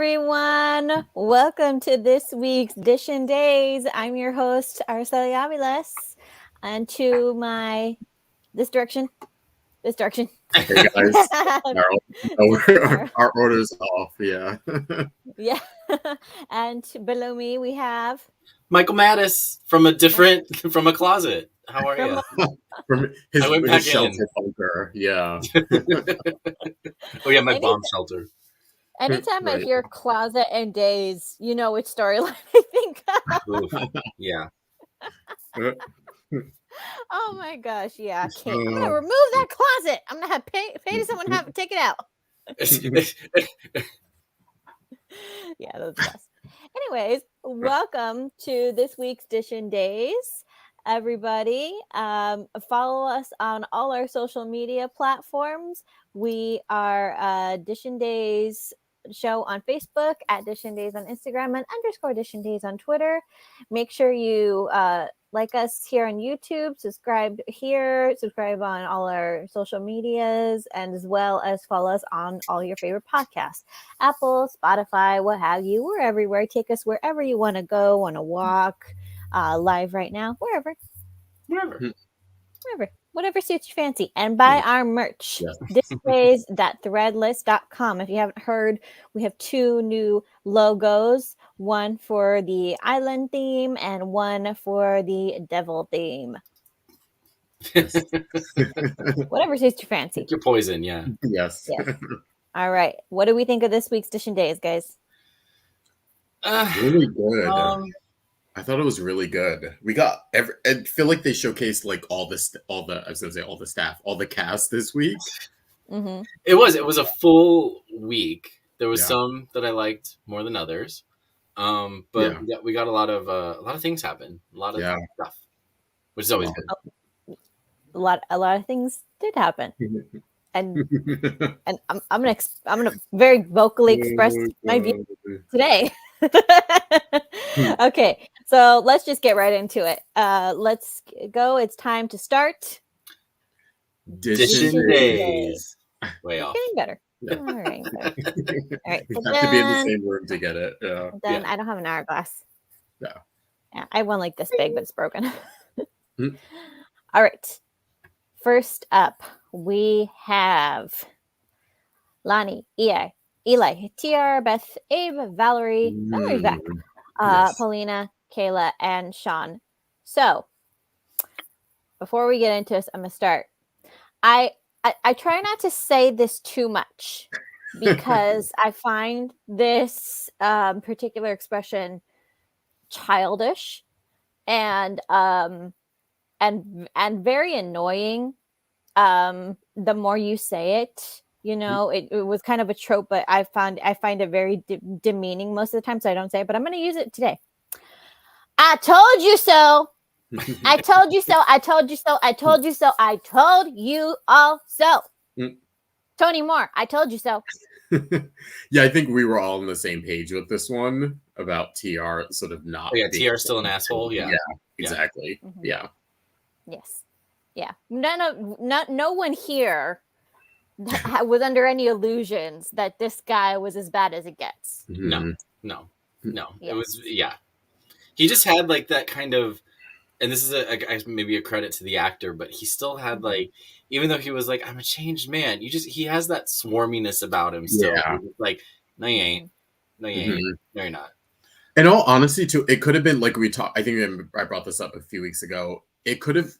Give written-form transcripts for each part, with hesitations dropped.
everyone. Welcome to this week's Dishin Days. I'm your host, Araceli Aviles. And to my this direction. Hey guys, our order's off. Yeah. Yeah. And below me we have Michael Mattis from a closet. How are you? From his shelter bunker. Yeah. Oh yeah, my bomb shelter. Anytime I hear closet and days, you know which storyline I think of. Yeah. Oh my gosh, yeah. I'm gonna remove that closet. I'm gonna have pay to someone to have take it out. Yeah, that's the best. Anyways, welcome to this week's Dishin Days. Everybody, follow us on all our social media platforms. We are Dishin Days show on Facebook, at Dishin Days on Instagram, and _ Dishin Days on Twitter. Make sure you like us here on YouTube, subscribe here, subscribe on all our social medias, and as well as follow us on all your favorite podcasts. Apple, Spotify, what have you. We're everywhere. Take us wherever you want to go, want to walk, live right now, wherever. Whatever suits your fancy. And buy our merch. Dishindays.threadless.com. If you haven't heard, we have 2 new logos. One for the island theme and one for the devil theme. Whatever suits your fancy. Pick your poison, yeah. Yes. All right. What do we think of this week's Dishin Days, guys? Really good. I thought it was really good. We got I feel like they showcased like all the staff, all the cast this week. Mm-hmm. It was a full week. There was some that I liked more than others. But we got a lot of things happen. A lot of stuff, which is always good. A lot of things did happen. And I'm gonna very vocally express my view today. Okay, so let's just get right into it. Let's go. It's time to start Dishin Days. Way off. Getting better. Yeah. All right. All right. We have to be in the same room to get it. Yeah. Then I don't have an hourglass. Yeah. I have one like this big, but it's broken. All right. First up, we have Lonnie, Eli, TR, Beth, Abe, Valerie, Valerie's back, Paulina, Kayla, and Sean. So, before we get into this, I'm going to start. I try not to say this too much because I find this particular expression childish and very annoying. The more you say it, you know, it was kind of a trope, but I find it very demeaning most of the time, so I don't say it. But I'm going to use it today. I told you so. I told you so. I told you so. I told you so. I told you all so. Tony Moore, I told you so. Yeah, I think we were all on the same page with this one about TR sort of not. Oh, yeah, TR still an asshole. Yeah, exactly. Mm-hmm. Yeah. Yes. Yeah. No one here was under any illusions that this guy was as bad as it gets. No. It was He just had like that kind of. And this is maybe a credit to the actor, but he still had like, even though he was like, I'm a changed man, he has that swarminess about him still. Yeah. Like, no, you ain't. No, you ain't. No, you're not. In all honesty, too, it could have been like we talked. I think I brought this up a few weeks ago. It could have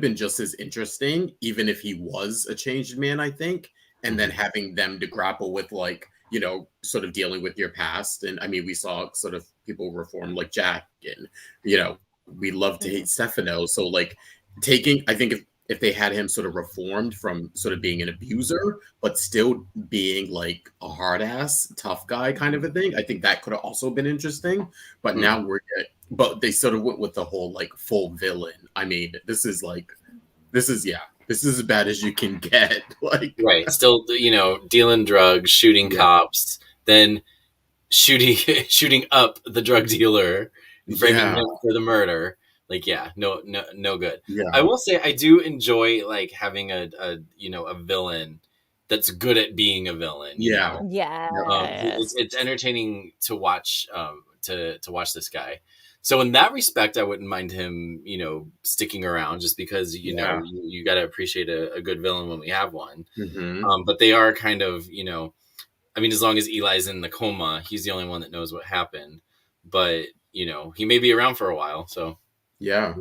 been just as interesting, even if he was a changed man, I think. And then having them to grapple with like, you know, sort of dealing with your past. And I mean, we saw sort of people reform like Jack and, you know, we love to hate Stefano. So like I think if they had him sort of reformed from sort of being an abuser, but still being like a hard ass, tough guy kind of a thing, I think that could have also been interesting. But now but they sort of went with the whole like full villain. I mean, this is as bad as you can get. Like, right. Still, you know, dealing drugs, shooting cops, then shooting up the drug dealer. Framing him for the murder, like no good. Yeah. I will say I do enjoy like having a villain that's good at being a villain. You know? Yeah. It's entertaining to watch. To watch this guy. So in that respect, I wouldn't mind him, you know, sticking around, just because you know you got to appreciate a good villain when we have one. But they are kind of, you know, I mean, as long as Eli's in the coma, he's the only one that knows what happened. But you know, he may be around for a while. So yeah.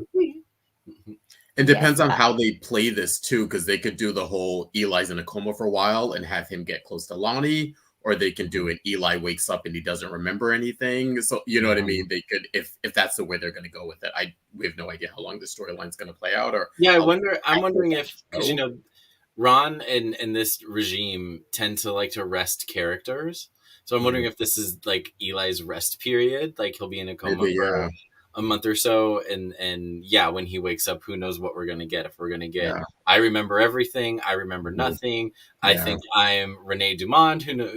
It depends on how they play this too, because they could do the whole Eli's in a coma for a while and have him get close to Lonnie, or they can do it Eli wakes up and he doesn't remember anything. So you know what I mean? They could, if that's the way they're going to go with it. We have no idea how long the storyline's going to play out. Or I'm wondering if, because you know, Ron and this regime tend to like to rest characters. So I'm wondering if this is like Eli's rest period, like he'll be in a coma for a month or so, and when he wakes up, who knows what we're gonna get. If we're gonna get I remember everything, I remember nothing, I think I'm Rene Dumont, who knows.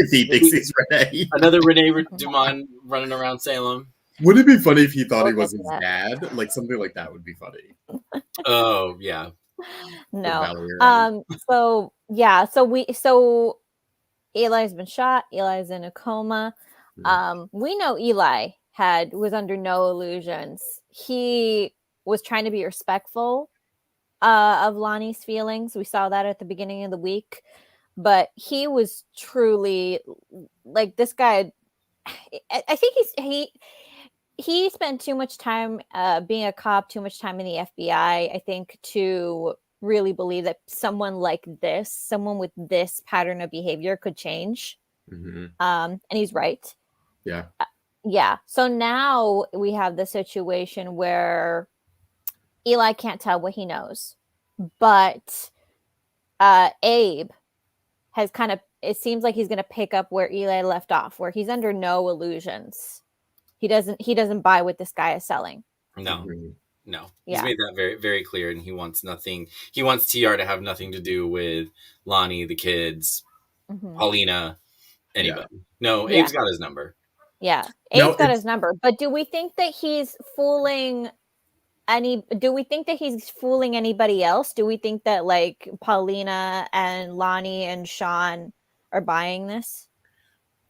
He thinks he's Rene. Another Rene Dumont running around Salem. Wouldn't it be funny if he thought he was his dad? Like something like that would be funny. Oh yeah. No. So Eli's been shot, Eli's in a coma. We know Eli was under no illusions. He was trying to be respectful of Lonnie's feelings. We saw that at the beginning of the week, but he was truly like, this guy. I think he spent too much time being a cop, too much time in the FBI, I think, to really believe that someone like this, someone with this pattern of behavior could change. And he's right. Yeah. So now we have the situation where Eli can't tell what he knows, but Abe has kind of, it seems like he's going to pick up where Eli left off, where he's under no illusions. He doesn't buy what this guy is selling. No. He's made that very, very clear, and he wants nothing. He wants TR to have nothing to do with Lonnie, the kids, Paulina, anybody. No, Abe's got his number. Yeah, Abe's got his number. But do we think that he's fooling anybody else? Do we think that like Paulina and Lonnie and Sean are buying this?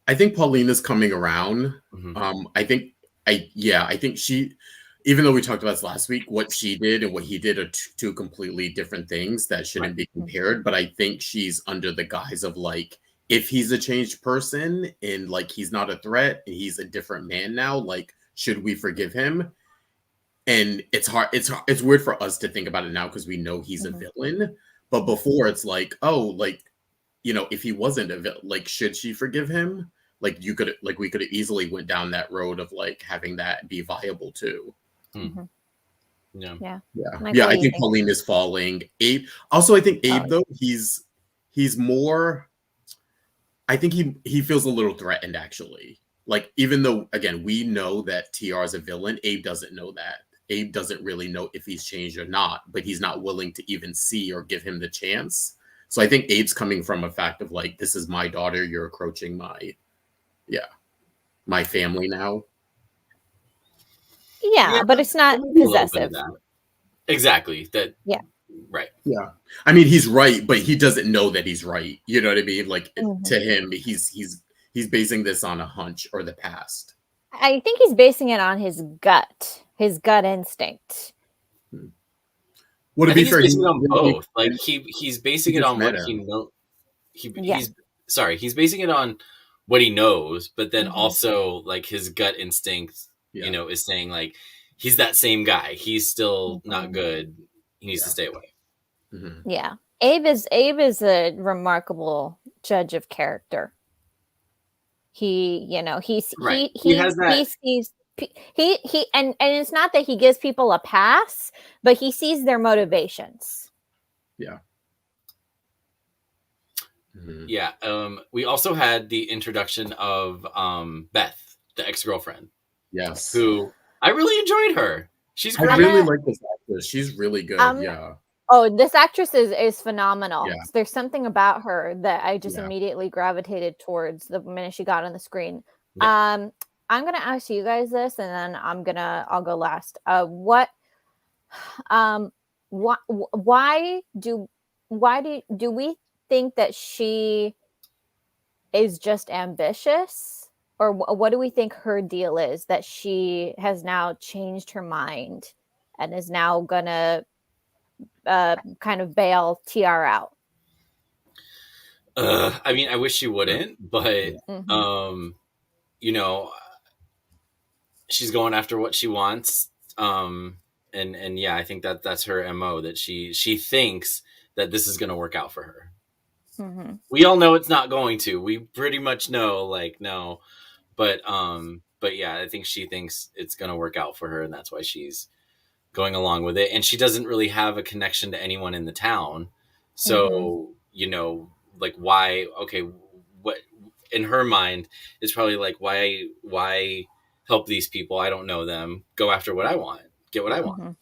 I think Paulina's coming around. I think she, even though we talked about this last week, what she did and what he did are two completely different things that shouldn't be compared. But I think she's under the guise of like, if he's a changed person and like he's not a threat and he's a different man now, like, should we forgive him? And it's hard. It's weird for us to think about it now because we know he's a villain. But before, it's like, oh, like, you know, if he wasn't a villain, like, should she forgive him? Like, we could have easily went down that road of like having that be viable too. I think Pauline is falling. Abe. Also, I think Abe though, he's more. I think he feels a little threatened actually. Like, even though again we know that TR is a villain, Abe doesn't know that. Abe doesn't really know if he's changed or not, but he's not willing to even see or give him the chance. So I think Abe's coming from a fact of like, this is my daughter, you're encroaching my family now. Yeah, but it's not possessive. Exactly. That. Yeah. Right. Yeah. I mean, he's right, but he doesn't know that he's right. You know what I mean? Like to him, he's basing this on a hunch or the past. I think he's basing it on his gut instinct. Would it be fair? He's basing it on both. Like he's basing it on what he knows. He's basing it on what he knows, but then also like his gut instinct, you know, is saying like he's that same guy. He's still not good. He needs to stay away. Yeah, Abe is a remarkable judge of character. He sees and it's not that he gives people a pass, but he sees their motivations. Yeah. Yeah. We also had the introduction of Beth, the ex-girlfriend. Yes. Who I really enjoyed her. She's great. I really like this actress. She's really good. Oh, this actress is phenomenal. Yeah. There's something about her that I just immediately gravitated towards the minute she got on the screen. Yeah. I'm gonna ask you guys this, and then I'll go last. Why do we think that she is just ambitious, or what do we think her deal is, that she has now changed her mind and is now gonna kind of bail TR out? I mean, I wish she wouldn't, but you know, she's going after what she wants. And yeah, I think that's her MO, that she thinks that this is going to work out for her. We all know it's not going to. We pretty much know, like, no, but yeah, I think she thinks it's going to work out for her, and that's why she's going along with it. And she doesn't really have a connection to anyone in the town, so you know, like, why? Okay, what in her mind is probably like, why help these people? I don't know them. Go after what I want. Get what I want.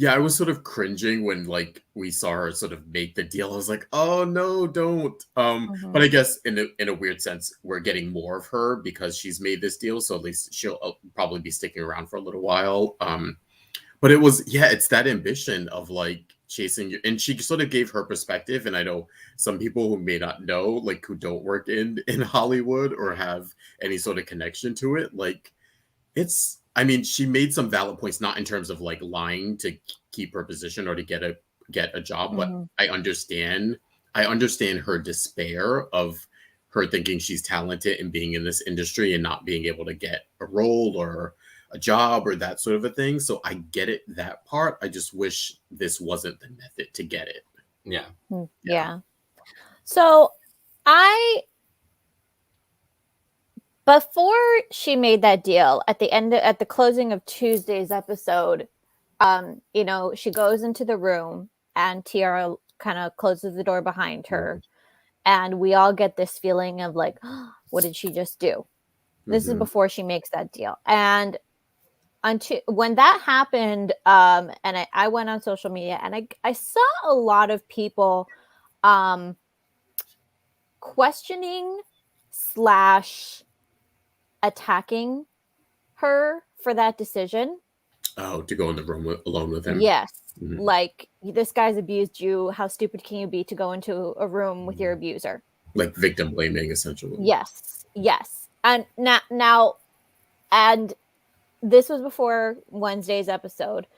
Yeah, I was sort of cringing when like we saw her sort of make the deal. I was like, oh no, don't. But I guess in a weird sense, we're getting more of her because she's made this deal. So at least she'll probably be sticking around for a little while. But it was, yeah, it's that ambition of like chasing you. And she sort of gave her perspective. And I know some people who may not know, like who don't work in Hollywood or have any sort of connection to it, like it's, I mean, she made some valid points, not in terms of like lying to keep her position or to get a job, but I understand her despair of her thinking she's talented and being in this industry and not being able to get a role or a job or that sort of a thing. So I get it, that part. I just wish this wasn't the method to get it. Yeah. So before she made that deal, at the closing of Tuesday's episode, you know, she goes into the room and Tiara kind of closes the door behind her, and we all get this feeling of like, oh, what did she just do? This is before she makes that deal. And when that happened, and I went on social media and I saw a lot of people questioning / attacking her for that decision. Oh, to go in the room alone with him. Yes. Like, this guy's abused you. How stupid can you be to go into a room with your abuser? Like victim blaming, essentially. Yes. And now, and this was before Wednesday's episode.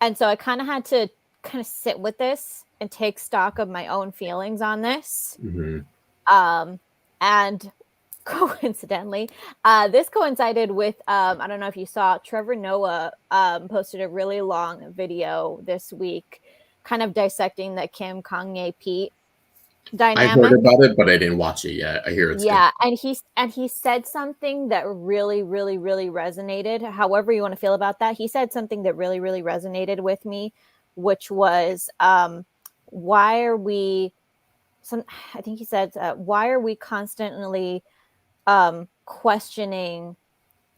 And so I kind of had to sit with this and take stock of my own feelings on this. And coincidentally, this coincided with, I don't know if you saw, Trevor Noah posted a really long video this week kind of dissecting the Kim Kanye Pete dynamic. I heard about it, but I didn't watch it yet. I hear it's good. And he said something that really, really, really resonated. However you want to feel about that, he said something that really, really resonated with me, which was, why are we constantly questioning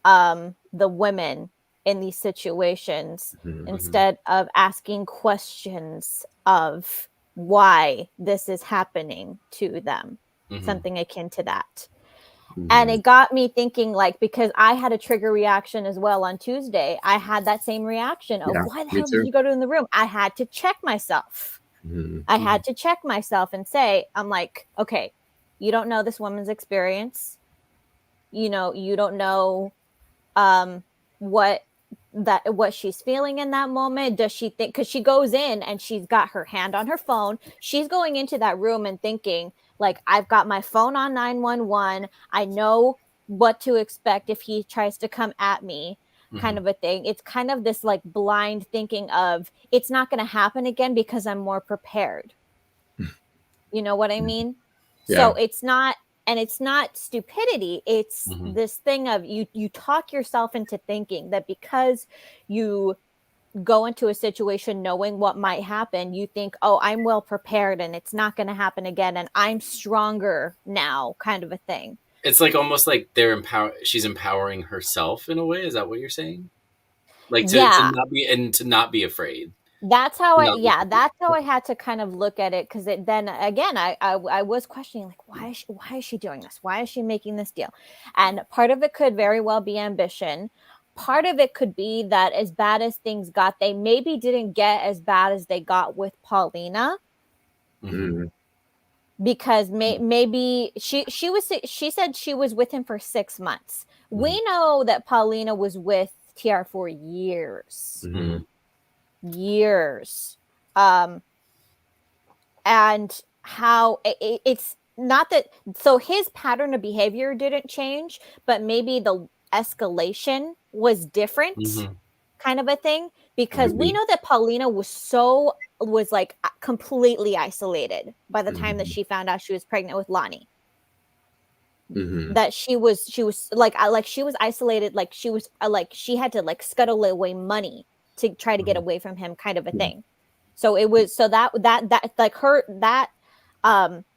the women in these situations instead of asking questions of why this is happening to them, something akin to that. And it got me thinking, like, because I had a trigger reaction as well on Tuesday. I had that same reaction of, why the hell did you go to in the room? I had to check myself. I had to check myself and say, I'm like, okay, you don't know this woman's experience. You know, you don't know what she's feeling in that moment. Does she think, because she goes in and she's got her hand on her phone, she's going into that room and thinking, like, I've got my phone on 911. I know what to expect if he tries to come at me, kind of a thing. It's kind of this like blind thinking of, it's not going to happen again because I'm more prepared. You know what I mean? So it's not stupidity. It's this thing of you talk yourself into thinking that because you go into a situation knowing what might happen, you think, oh, I'm well prepared and it's not going to happen again and I'm stronger now, kind of a thing. It's like almost like she's empowering herself in a way. Is that what you're saying? Like to not be afraid. That's how I had to kind of look at it, because then again I was questioning, like, why is she doing this? Why is she making this deal? And part of it could very well be ambition. Part of it could be that as bad as things got, they maybe didn't get as bad as they got with Paulina. because maybe she said she was with him for 6 months. We know that Paulina was with TR for years. Years. And how it's not that, so his pattern of behavior didn't change, but maybe the escalation was different, kind of a thing, because we know that Paulina was like completely isolated by the time that she found out she was pregnant with Lonnie. That she was like she was isolated, like she was like she had to like scuttle away money to try to get away from him, kind of a thing. So it was that like her that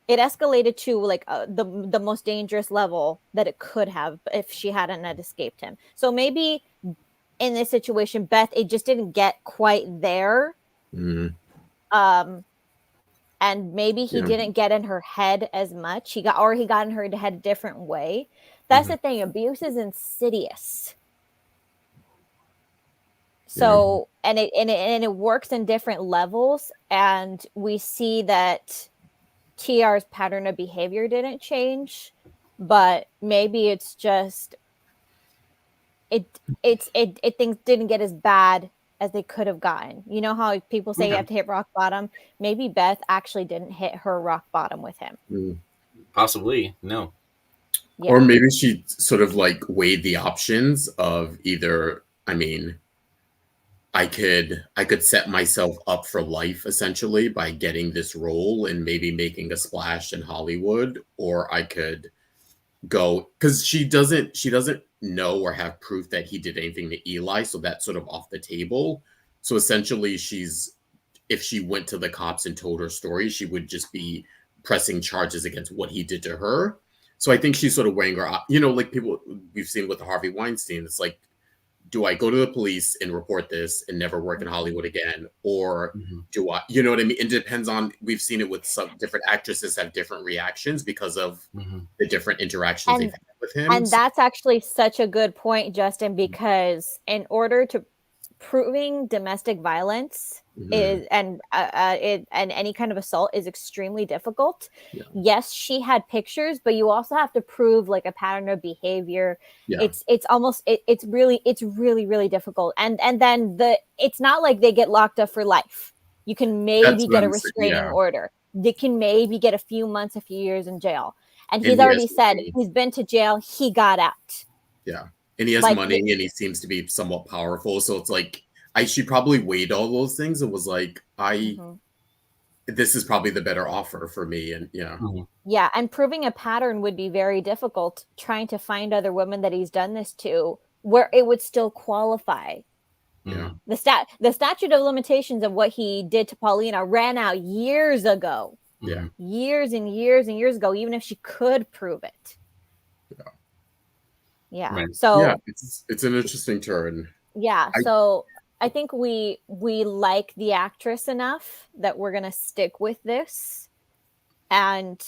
it escalated to like the most dangerous level that it could have if she hadn't had escaped him. So maybe in this situation, Beth, it just didn't get quite there. And maybe he didn't get in her head as much. He got in her head a different way. That's the thing. Abuse is insidious. So and it works in different levels, and we see that TR's pattern of behavior didn't change, but maybe it's just things didn't get as bad as they could have gotten. You know how people say you have to hit rock bottom? Maybe Beth actually didn't hit her rock bottom with him. Possibly, no. Or maybe she sort of like weighed the options of either, I mean, I could set myself up for life essentially by getting this role and maybe making a splash in Hollywood, or I could go, because she doesn't know or have proof that he did anything to Eli, so that's sort of off the table. So essentially if she went to the cops and told her story, she would just be pressing charges against what he did to her. So I think she's sort of weighing her, like people we've seen with Harvey Weinstein. It's like, do I go to the police and report this and never work in Hollywood again? Or do I, you know what I mean? It depends on, we've seen it with some different actresses have different reactions because of the different interactions they've had with him. And that's actually such a good point, Justin, because in order to proving domestic violence is and any kind of assault is extremely difficult. Yes, she had pictures, but you also have to prove like a pattern of behavior. It's really difficult. And then it's not like they get locked up for life. You can maybe get a restraining order. They can maybe get a few months, a few years in jail. And he's already said he's been to jail. He got out. And he has money and he seems to be somewhat powerful. So it's like, she probably weighed all those things and was like, this is probably the better offer for me. And and proving a pattern would be very difficult, trying to find other women that he's done this to where it would still qualify. The statute of limitations of what he did to Paulina ran out years ago. Years and years and years ago, even if she could prove it. So it's an interesting turn. So I think we like the actress enough that we're gonna stick with this, and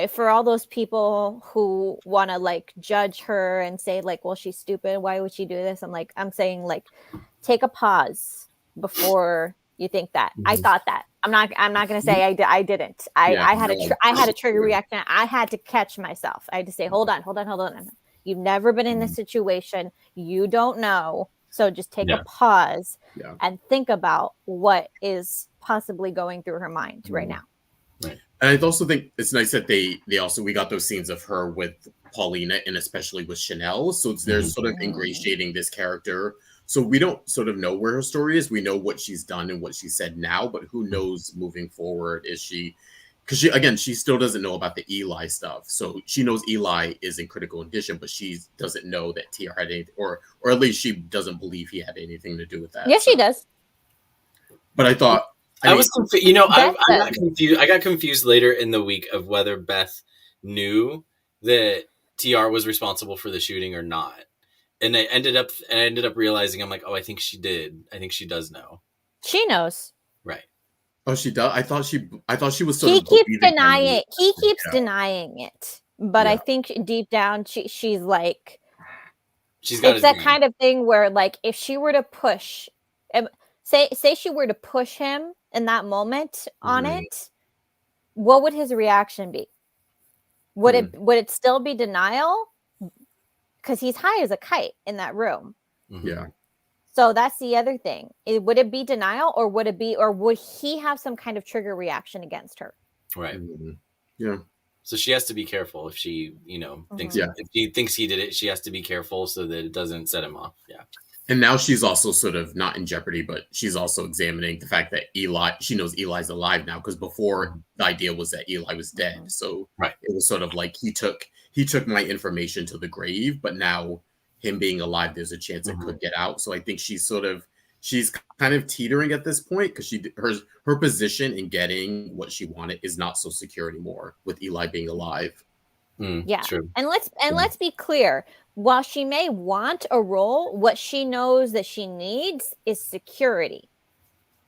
for all those people who want to like judge her and say like, well, she's stupid, why would she do this, I'm saying like, take a pause before you think that. I thought that. I'm not gonna say I didn't. I had a trigger reaction. I had to catch myself. I had to say, hold on. You've never been in this situation. You don't know. So just take a pause and think about what is possibly going through her mind right now. And I also think it's nice that we got those scenes of her with Paulina and especially with Chanel. So they're sort of ingratiating this character. So we don't sort of know where her story is. We know what she's done and what she said now, but who knows moving forward? Is she, because she still doesn't know about the Eli stuff. So she knows Eli is in critical condition, but she doesn't know that TR had anything, or at least she doesn't believe he had anything to do with that. Yes, she does. But I thought I was confused. I got confused. I got confused later in the week of whether Beth knew that TR was responsible for the shooting or not. And I ended up realizing, I'm like, oh, I think she did. I think she does know. She knows. Right. Oh, she does. I thought she was sort of. He keeps denying. He keeps denying it, but I think deep down, she's like, she's got. It's that kind of thing where, like, if she were to push, say she were to push him in that moment on it, what would his reaction be? Would it still be denial? Because he's high as a kite in that room. Yeah. So that's the other thing. Would it be denial, or would he have some kind of trigger reaction against her? Right. Yeah. So she has to be careful if she, thinks if she thinks he did it, she has to be careful so that it doesn't set him off. Yeah. And now she's also sort of not in jeopardy, but she's also examining the fact that she knows Eli's alive now, because before the idea was that Eli was dead. So it was sort of like he took my information to the grave, but now him being alive, there's a chance it could get out. So I think she's kind of teetering at this point, because her position in getting what she wanted is not so secure anymore with Eli being alive. Yeah. True. And let's be clear. While she may want a role, what she knows that she needs is security.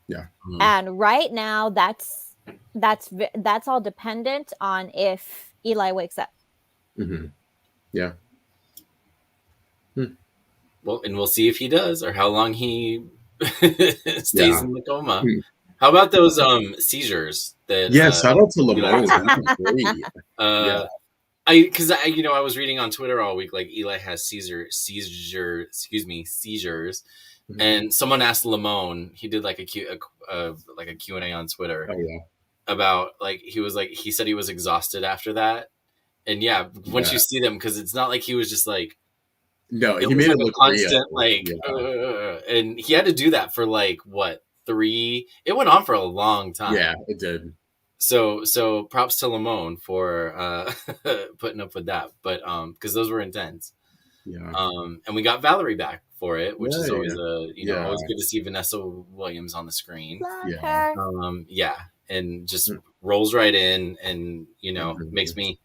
Yeah. And right now that's all dependent on if Eli wakes up. Yeah. Well, and we'll see if he does, or how long he stays in the coma. How about those seizures that shout out to Lamone. Because I was reading on Twitter all week, like Eli has seizures, and someone asked Lamone, he did like a Q&A on Twitter about he said he was exhausted after that, and once you see them, because it's not like he was just like, no, he made it look constant and he had to do that for it went on for a long time. Yeah, it did. So props to Lamone for putting up with that, but because those were intense. Yeah. And we got Valerie back for it, which is always always good to see Vanessa Williams on the screen. And just rolls right in, and makes me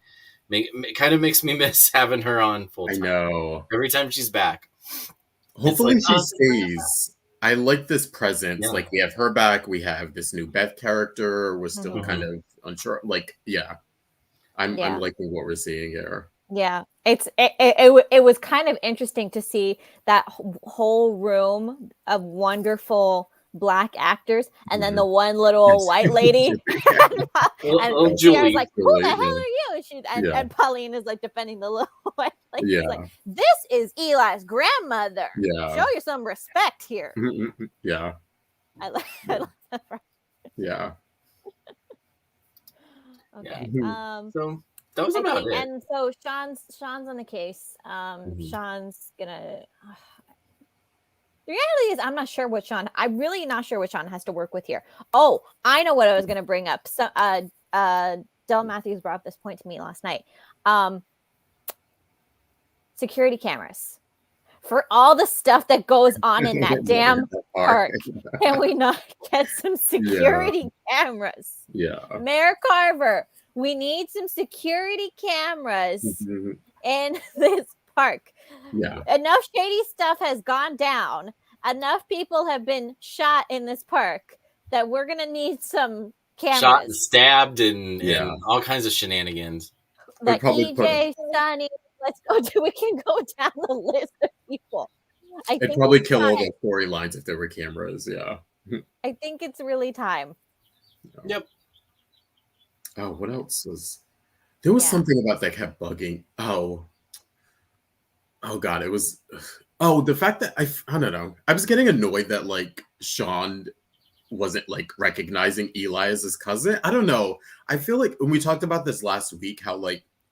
miss having her on full time. I know. Every time she's back. Hopefully she stays. I like this presence. Yeah. Like, we have her back. We have this new Beth character. We're still kind of unsure. I'm liking what we're seeing here. Yeah, it was kind of interesting to see that whole room of wonderful Black actors, and then the one little white lady, and Sierra's like, "Who the hell are you?" And Pauline is like defending the little white lady. She's like, "This is Eli's grandmother. Show you some respect here." Yeah, I love that. Yeah. Okay. So that was about it. And so Sean's on the case. Sean's gonna. The reality is, I'm really not sure what Sean has to work with here. Oh, I know what I was going to bring up. So, Del Matthews brought up this point to me last night. Security cameras. For all the stuff that goes on in that damn park, can we not get some security cameras? Yeah. Mayor Carver, we need some security cameras in this park. Yeah. Enough shady stuff has gone down. Enough people have been shot in this park that we're gonna need some cameras. Shot and stabbed and all kinds of shenanigans. Like EJ, Sonny, we can go down the list of people. It'd probably kill all the storylines if there were cameras. Yeah. I think it's really time. Yep. Oh, what else was there? Was something about that kept bugging. Oh God, it was. Oh, the fact that I don't know. I was getting annoyed that Sean wasn't recognizing Eli as his cousin. I don't know. I feel like when we talked about this last week, how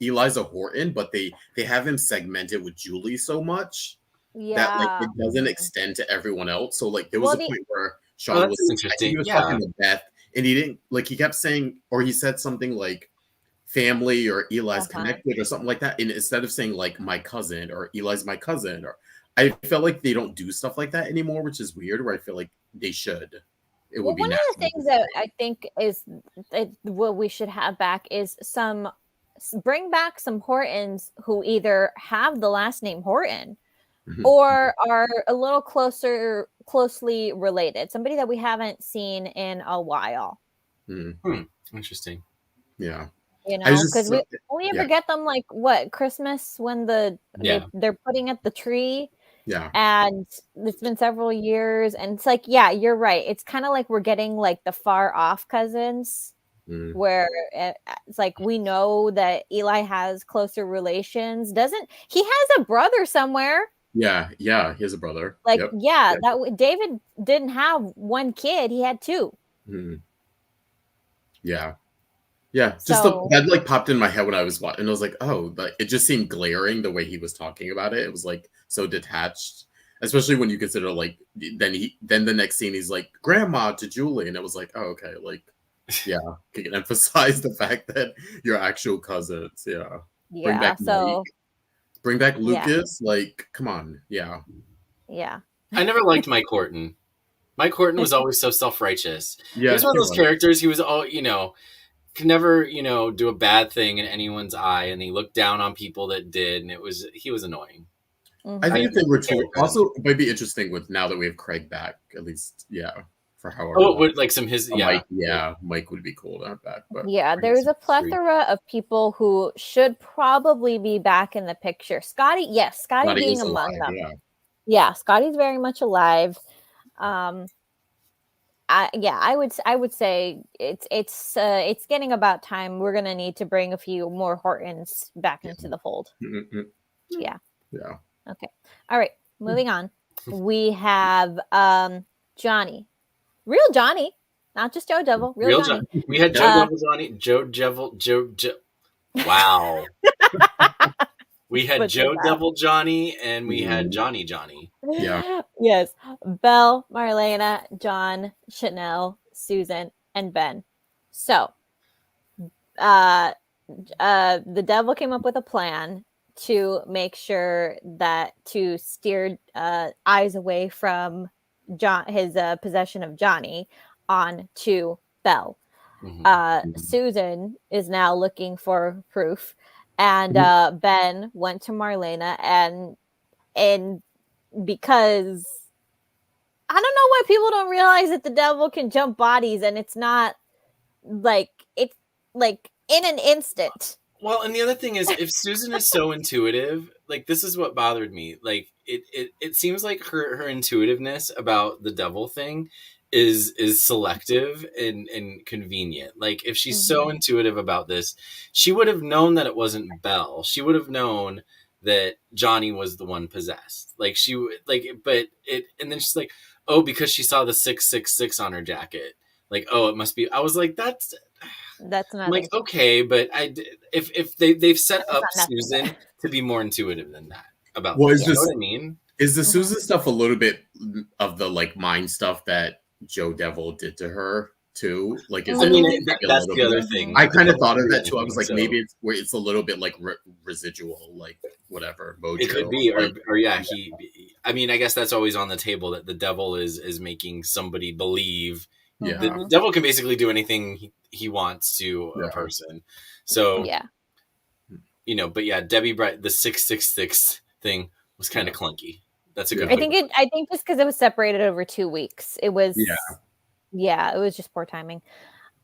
Eli's a Horton, but they have him segmented with Julie so much that it doesn't extend to everyone else. So there was a point where Sean was talking to Beth, and he didn't he kept saying, or he said something like family or Eli's connected or something like that, and instead of saying my cousin or Eli's my cousin, or I feel like they don't do stuff like that anymore, which is weird. Where I feel like they should. It would be one of the things that I think is what we should have back is bring back some Hortons who either have the last name Horton or are a little closely related. Somebody that we haven't seen in a while. Interesting. Yeah. Because we only ever get them Christmas when they're putting up the tree. Yeah. And it's been several years, and it's you're right. It's kind of like we're getting the far off cousins. where it's like we know that Eli has closer relations. Doesn't he has a brother somewhere? Yeah, he has a brother. Like, yep. that David didn't have one kid; he had two. Yeah. Just So, that like popped in my head when I was watching, and I was like, oh, like it just seemed glaring the way he was talking about it. It was like so detached, especially when you consider like then the next scene he's like grandma to Julie, and it was like, oh, okay, like yeah, can emphasize the fact that you're actual cousins. Bring back Mike, bring back Lucas. Like, come on, yeah. I never liked Mike Horton. Mike Horton was always so self-righteous. Yeah, he was one of those characters. He was all could never do a bad thing in anyone's eye, and he looked down on people that did, and he was annoying. I think if they were to also, it might be interesting with now that we have Craig back, at least, for however. Oh, it would like some his Mike, Mike would be cool to have back. But there's a plethora of people who should probably be back in the picture. Scotty being among them. Yeah, Scotty's very much alive. I would say it's getting about time. We're gonna need to bring a few more Hortons back into the fold. Yeah. Okay. All right. Moving on. We have Johnny, real Johnny, not just JoDevil. Real Johnny. We had JoDevil Johnny, JoDevil, Wow. We had JoDevil Johnny, and we had Johnny. Yeah. Yes. Belle, Marlena, John, Chanel, Susan, and Ben. So, the devil came up with a plan to make sure to steer eyes away from his possession of Johnny on to Belle. Susan is now looking for proof. And Ben went to Marlena, and because I don't know why people don't realize that the devil can jump bodies, and it's not like it's like in an instant. Well, and the other thing is, if Susan is so intuitive, like this is what bothered me. Like it seems like her intuitiveness about the devil thing is selective and convenient. Like if she's so intuitive about this, she would have known that it wasn't Belle. She would have known that Johnny was the one possessed. Like she but and then she's like, oh, because she saw the 666 on her jacket. Like, oh, it must be. I was like, that's not like okay, but if they've set up Susan to be more intuitive than that about. Well, you know what I mean? Is the Susan stuff a little bit of the like mind stuff that JoDevil did to her too? Like, is that's the other thing. I kind of thought of that too. I was like, maybe it's where it's a little bit like residual, like whatever. Mojo. It could be, or yeah, I mean, I guess that's always on the table that the devil is making somebody believe. Yeah, the devil can basically do anything he wants to a person. So but yeah, Debbie Bright, the 666 thing was kind of clunky. That's a good. I think just because it was separated over 2 weeks, it was. Yeah, it was just poor timing.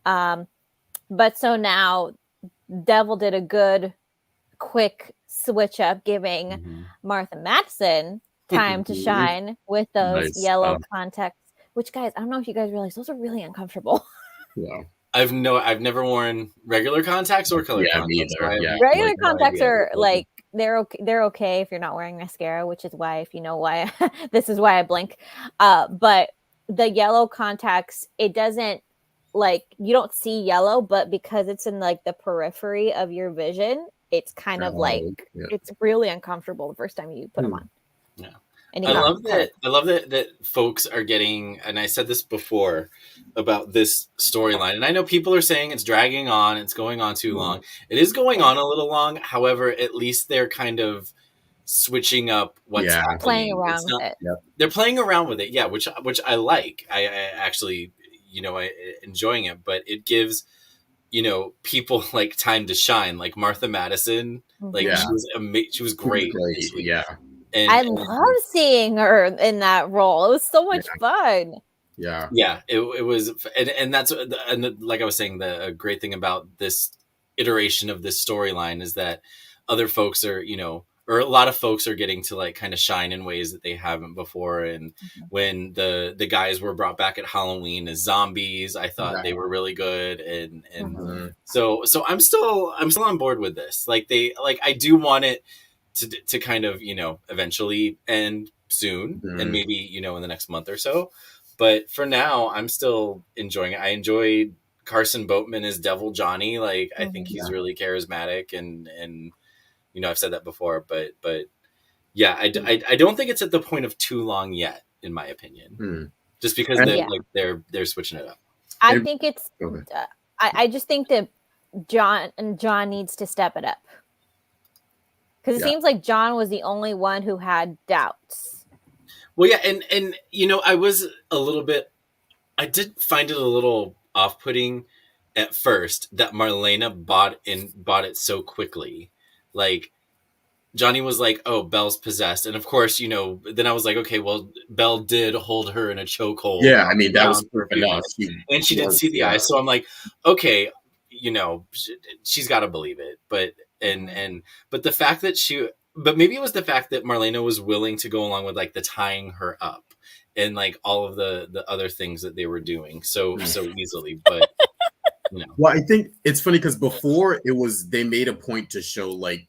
But so now Devil did a good, quick switch up, giving Martha Madison time to shine with those yellow contacts. Which, guys, I don't know if you guys realize those are really uncomfortable. Yeah. I've never worn regular contacts or color contacts. Regular contacts are like they're okay if you're not wearing mascara, which is why, if you know why, this is why I blink. But the yellow contacts, it doesn't like you don't see yellow, but because it's in like the periphery of your vision, it's kind of like it's really uncomfortable the first time you put them on. Yeah. I love that folks are getting, and I said this before about this storyline, and I know people are saying it's dragging on, it's going on too long. It is going on a little long. However, at least they're kind of switching up what's happening. Playing around with it. They're playing around with it, which I like. I actually, I enjoying it, but it gives people like time to shine, like Martha Madison. Like she was great. Yeah. And I love seeing her in that role. It was so much fun. Yeah. Yeah, it was. And that's, and like I was saying, the great thing about this iteration of this storyline is that other folks are, or a lot of folks are getting to like kind of shine in ways that they haven't before. And when the guys were brought back at Halloween as zombies, I thought they were really good. And so I'm still on board with this. Like I do want it to kind of, eventually end soon, and maybe, in the next month or so. But for now, I'm still enjoying it. I enjoyed Carson Boatman as Devil Johnny. Like, I think he's really charismatic, and I've said that before, but yeah, I don't think it's at the point of too long yet, in my opinion, just because they're switching it up. I think it's, I just think that John needs to step it up. Because it seems like John was the only one who had doubts. Well, yeah, and I was I did find it a little off-putting at first that Marlena bought it so quickly. Like, Johnny was like, "Oh, Belle's possessed," and of course, then I was like, "Okay, well, Belle did hold her in a chokehold." Yeah, I mean, that was enough. And she didn't see the eyes, so I'm like, okay, she's got to believe it, but the fact that but maybe it was the fact that Marlena was willing to go along with like the tying her up and like all of the other things that they were doing so easily. But well, I think it's funny because before they made a point to show like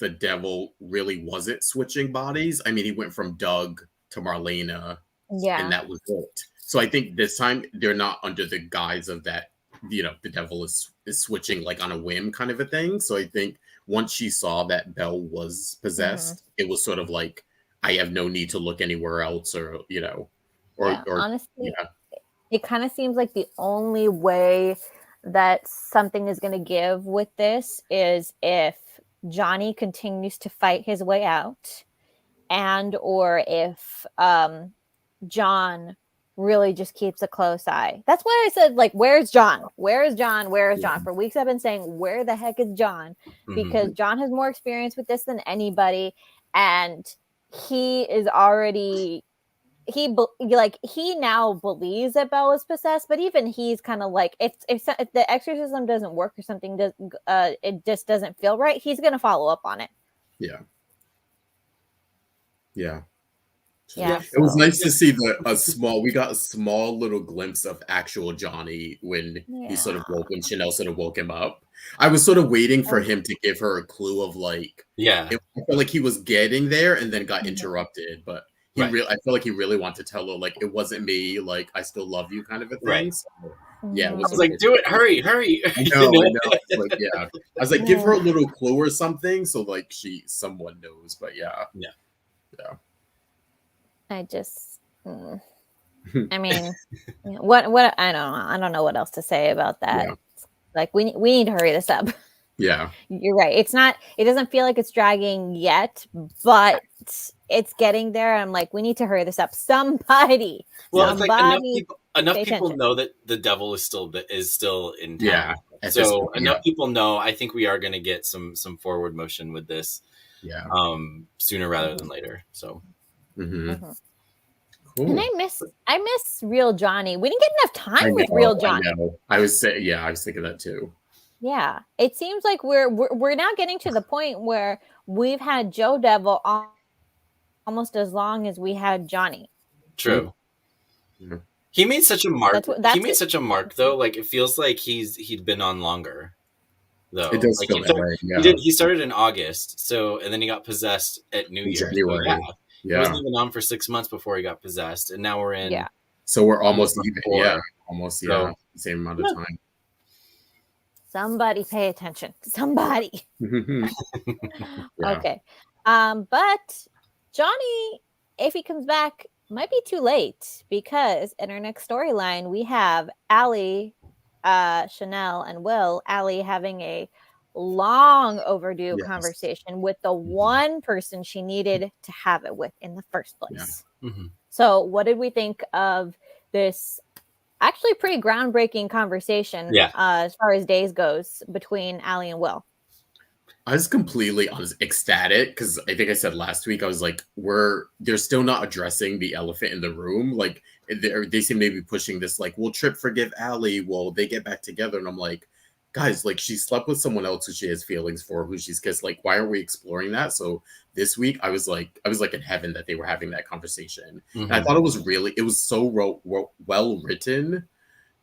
the devil really wasn't switching bodies. I mean, he went from Doug to Marlena, and that was it. So I think this time they're not under the guise of that. The devil is switching like on a whim kind of a thing. So I think once she saw that Belle was possessed, it was sort of like, I have no need to look anywhere else, or honestly, it kind of seems like the only way that something is going to give with this is if Johnny continues to fight his way out, or if John really just keeps a close eye. That's why I said, like, where's John? Where's John? Where's John? For weeks I've been saying, where the heck is John? Because John has more experience with this than anybody, and he is already he now believes that Belle is possessed, but even he's kind of like, if the exorcism doesn't work or something it just doesn't feel right, he's gonna follow up on it. It was nice to see we got a small little glimpse of actual Johnny when he sort of when Chanel sort of woke him up. I was sort of waiting for him to give her a clue of like, I felt like he was getting there and then got interrupted, but I feel like he really wanted to tell her, like, it wasn't me, like, I still love you kind of a thing. Right. So, yeah. I was like, do it, hurry. I know. Like, I was like, give her a little clue or something so like someone knows, but yeah. I just, I mean, what I don't know what else to say about that. Yeah. Like, we need to hurry this up. Yeah, you're right. It doesn't feel like it's dragging yet, but it's getting there. I'm like, we need to hurry this up. Somebody. Well, it's like enough people know that the devil is still in town. Yeah. So enough people know. I think we are going to get some forward motion with this. Yeah. Sooner rather than later. So. Cool. And I miss Real Johnny. We didn't get enough time with Real Johnny. I was thinking that too. Yeah, it seems like we're now getting to the point where we've had JoDevil almost as long as we had Johnny. True. Mm-hmm. He made such a mark. He made such a mark, though. Like, it feels like he'd been on longer. Though it does like, feel that way. Yeah. He started in August, and then he got possessed at New Year's. He wasn't even on for 6 months before he got possessed, and now we're in. Yeah. So we're almost even. Yeah, almost. Yeah, same amount of time. Somebody pay attention. Somebody. Okay. But Johnny, if he comes back, might be too late, because in our next storyline we have Allie, Chanel, and Will. Allie having a long overdue conversation with the one person she needed to have it with in the first place. So what did we think of this actually pretty groundbreaking conversation as far as days goes between Allie and Will? I was completely ecstatic because I think I said last week, I was like, they're still not addressing the elephant in the room. Like, they seem to be pushing this, like, will Trip forgive Allie? Will they get back together? And I'm like, guys, like, she slept with someone else who she has feelings for, who she's kissed. Like, why are we exploring that? So this week, I was like in heaven that they were having that conversation. And I thought it was so well written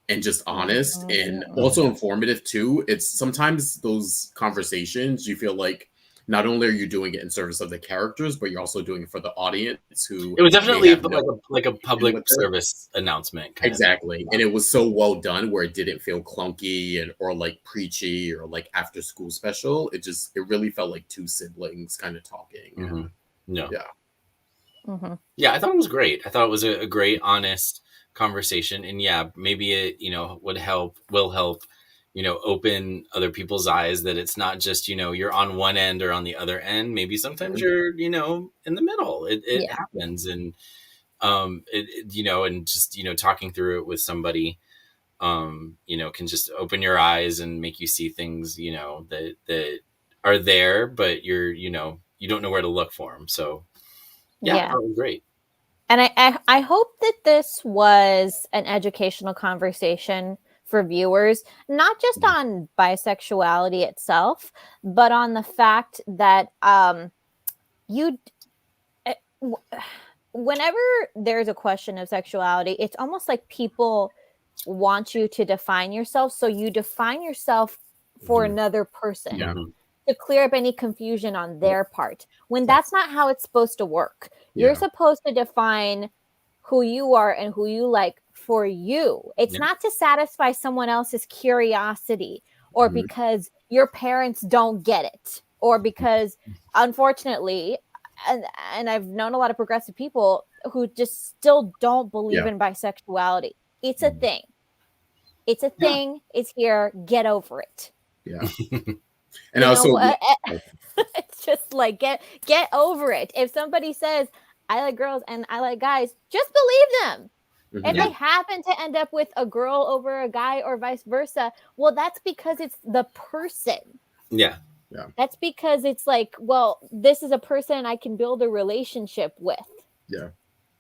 and just honest and also informative too. It's sometimes those conversations you feel like not only are you doing it in service of the characters, but you're also doing it for the audience who. It was definitely like a public service announcement. Exactly. And it was so well done where it didn't feel clunky or like preachy or like after school special. It really felt like two siblings kind of talking. Yeah. Yeah, I thought it was great. I thought it was a great, honest conversation. And yeah, maybe it, will help, open other people's eyes that it's not just, you're on one end or on the other end. Maybe sometimes you're, in the middle. It happens. And, and just, talking through it with somebody, can just open your eyes and make you see things, that are there, but you don't know where to look for them. So yeah. That was great. And I hope that this was an educational conversation for viewers, not just on bisexuality itself, but on the fact that whenever there's a question of sexuality, it's almost like people want you to define yourself. So you define yourself for another person to clear up any confusion on their part, when that's not how it's supposed to work. You're supposed to define who you are and who you like for you. It's not to satisfy someone else's curiosity or because your parents don't get it or because, unfortunately, and I've known a lot of progressive people who just still don't believe in bisexuality. It's a thing. It's a thing. It's here. Get over it. Yeah. And also, it's just like get over it. If somebody says I like girls and I like guys, just believe them. If they happen to end up with a girl over a guy or vice versa, well, that's because it's the person. Yeah. That's because it's like, well, this is a person I can build a relationship with. Yeah.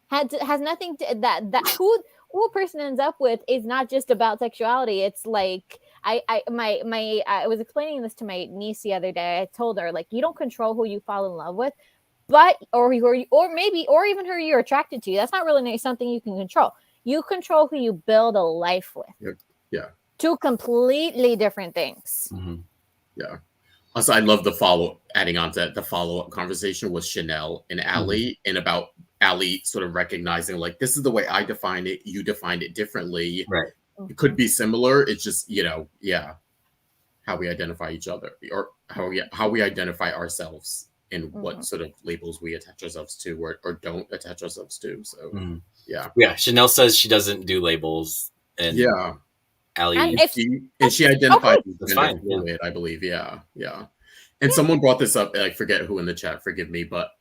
Has nothing to that who a person ends up with is not just about sexuality. It's like I was explaining this to my niece the other day. I told her, like, you don't control who you fall in love with, but or even who you're attracted to. That's not really something you can control. You control who you build a life with. Yeah. Two completely different things. Yeah. Also, I love adding on to that, the follow-up conversation with Chanel and Allie and about Allie sort of recognizing, like, this is the way I define it. You define it differently. Right. It could be similar. It's just, how we identify each other or how we identify ourselves and what sort of labels we attach ourselves to or don't attach ourselves to. So, Yeah. Chanel says she doesn't do labels. And Allie, and she identifies as gender fluid, I believe. Yeah. And someone brought this up. I forget who in the chat. Forgive me, but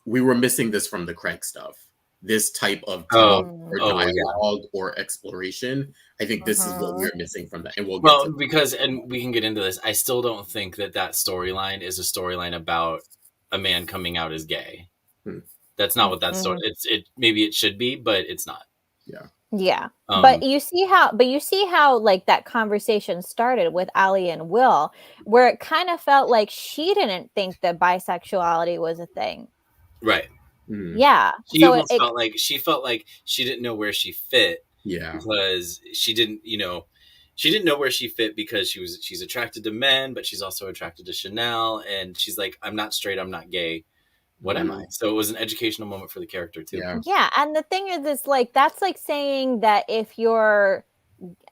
we were missing this from the Craig stuff. This type of talk or dialogue or exploration. I think this is what we're missing from that. And we'll we can get into this. I still don't think that storyline is a storyline about a man coming out as gay. That's not what that story. Maybe it should be, but it's not. Yeah. But you see how like that conversation started with Allie and Will, where it kind of felt like she didn't think that bisexuality was a thing. Right. Yeah. She felt like she didn't know where she fit. Yeah. Because she didn't know where she fit because she's attracted to men, but she's also attracted to Chanel, and she's like, I'm not straight, I'm not gay. What am I? So it was an educational moment for the character too. Yeah, and the thing is like that's like saying that if you're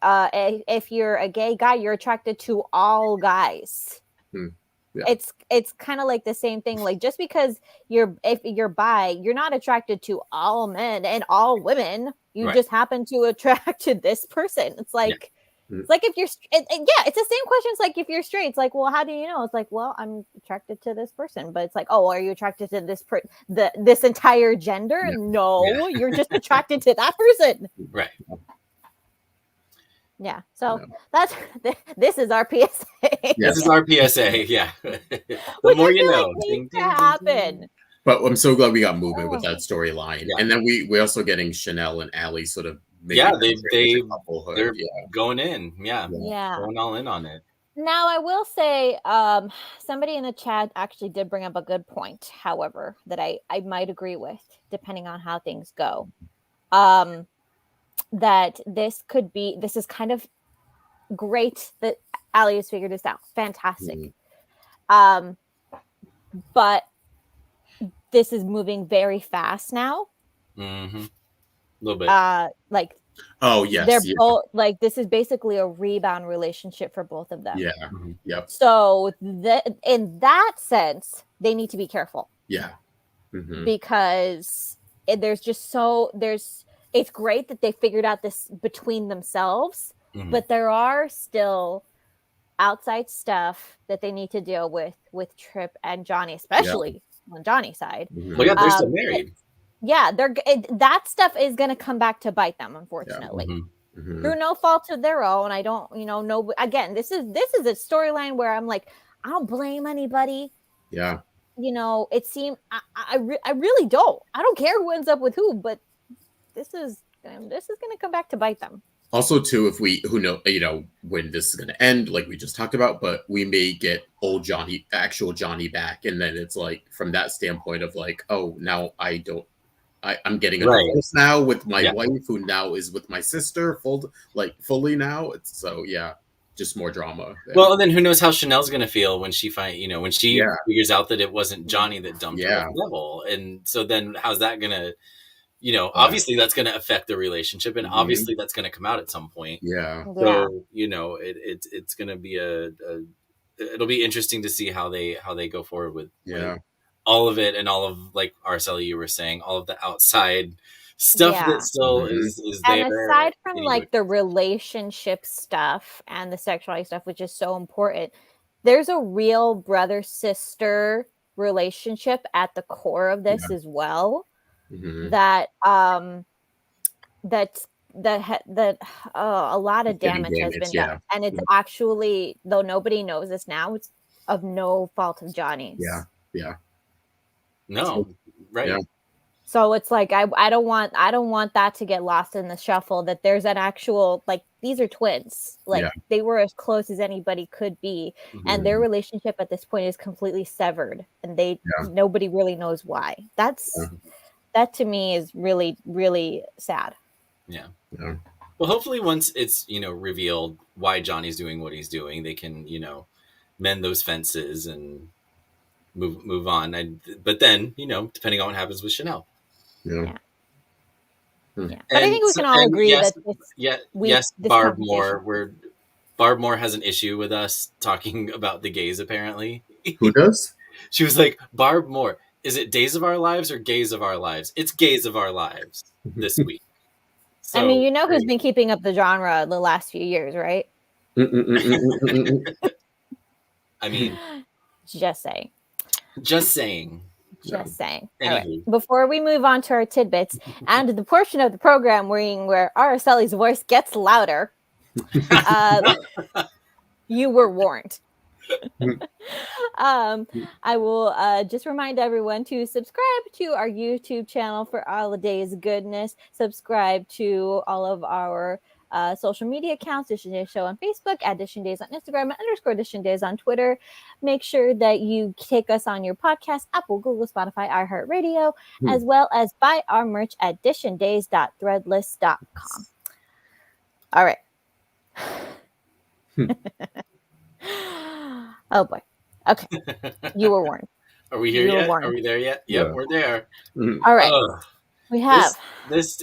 a gay guy, you're attracted to all guys. Yeah. It's kind of like the same thing. Like just because if you're bi, you're not attracted to all men and all women. You just happen to attract to this person. It's like it's like if you're it's the same question. It's like if you're straight, it's like, well, how do you know? It's like, well, I'm attracted to this person, but it's like, oh, are you attracted to this entire gender? No, you're just attracted to that person. Right. Yeah. So this is our PSA. This is our PSA. Yeah. The more you know. Needs to happen. But I'm so glad we got moving with that storyline. Yeah. And then we're also getting Chanel and Allie sort of they're going in. Yeah. Going all in on it. Now, I will say, somebody in the chat actually did bring up a good point, however, that I might agree with, depending on how things go. That this is kind of great that Allie has figured this out. Fantastic. But this is moving very fast now. Mm-hmm. A little bit. Like, oh yes, they're both like, this is basically a rebound relationship for both of them. Yeah. Yep. So in that sense, they need to be careful. Yeah. Because it's great that they figured out this between themselves, but there are still outside stuff that they need to deal with Trip and Johnny, especially on Johnny's side. Well, yeah, they're still married. Yeah, that stuff is going to come back to bite them, unfortunately. Through no fault of their own. I don't, no. Again, this is a storyline where I'm like, I don't blame anybody. Yeah. It seemed I really don't. I don't care who ends up with who, but this is going to come back to bite them. Also, too, if who know, when this is going to end, like we just talked about, but we may get actual Johnny back, and then it's like from that standpoint of like, oh, now I'm getting a divorce now with my wife, who now is with my sister, fully now. It's just more drama. Well, and then who knows how Chanel's going to feel when she figures out that it wasn't Johnny that dumped her with Devil, and so then how's that going to, obviously that's going to affect the relationship, and obviously that's going to come out at some point. Yeah. So it's going to be it'll be interesting to see how they go forward with all of it, and all of, like Araceli, you were saying, all of the outside stuff that still is there. And aside from like the relationship stuff and the sexuality stuff, which is so important, there's a real brother-sister relationship at the core of this as well. That a lot of damage has been done, and it's actually, though nobody knows this now, it's of no fault of Johnny's. No, right. Yeah. So it's like I don't want that to get lost in the shuffle, that there's an actual, like, these are twins. Like they were as close as anybody could be, and their relationship at this point is completely severed, and nobody really knows why. That to me is really, really sad. Yeah. Well, hopefully once it's revealed why Johnny's doing what he's doing, they can mend those fences and move on. But then, depending on what happens with Chanel. Yeah. But I think we can all agree that Barb Moore has an issue with us talking about the gays, apparently. Who does? She was like, Barb Moore, is it Days of Our Lives or Gays of Our Lives? It's Gays of Our Lives this week. So, I mean, who's been keeping up the genre the last few years, right? I mean, just saying. Just saying. All right. Before we move on to our tidbits and the portion of the program where Araceli's voice gets louder, you were warned. I will just remind everyone to subscribe to our YouTube channel for all the day's goodness. Subscribe to all of our social media accounts, Dishin Days Show on Facebook, at Dishin Days on Instagram, and _Dishin Days on Twitter. Make sure that you take us on your podcast, Apple, Google, Spotify, iHeartRadio, as well as buy our merch at dishindays.threadless.com. All right. Oh boy. Okay. You were warned. Are we here yet? Are we there yet? Yep, we're there. All right. We have this.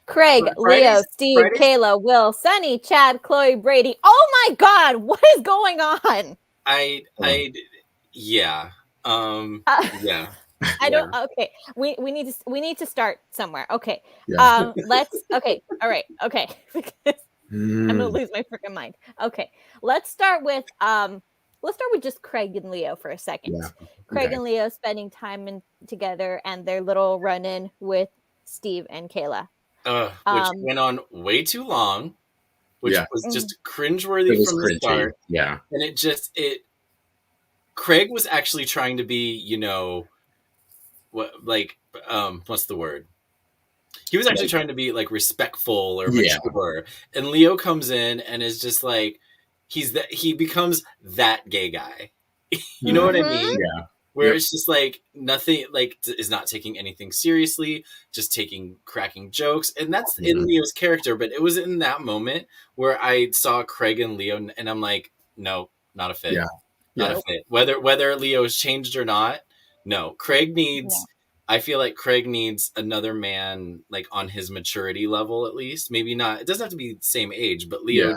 Craig, Leo, Steve, Kayla, Will, Sunny, Chad, Chloe, Brady. Oh my God, what is going on? I don't. Okay, we need to start somewhere. Okay, let's. Okay, all right. Okay, I'm gonna lose my freaking mind. Okay, let's start with just Craig and Leo for a second. Craig and Leo spending time together, and their little run-in with Steve and Kayla. Which went on way too long, which was just cringeworthy from the start. Yeah. And Craig was actually trying to be, what's the word? He was actually trying to be like respectful or mature, and Leo comes in and is just like, he becomes that gay guy. You know what I mean? Yeah. Where it's just like nothing, like is not taking anything seriously, just cracking jokes, and that's in Leo's character. But it was in that moment where I saw Craig and Leo, and I'm like, no, not a fit. Not a fit. Whether Leo has changed or not, no. Craig needs. I feel like Craig needs another man, like on his maturity level, at least. Maybe not. It doesn't have to be the same age, but Leo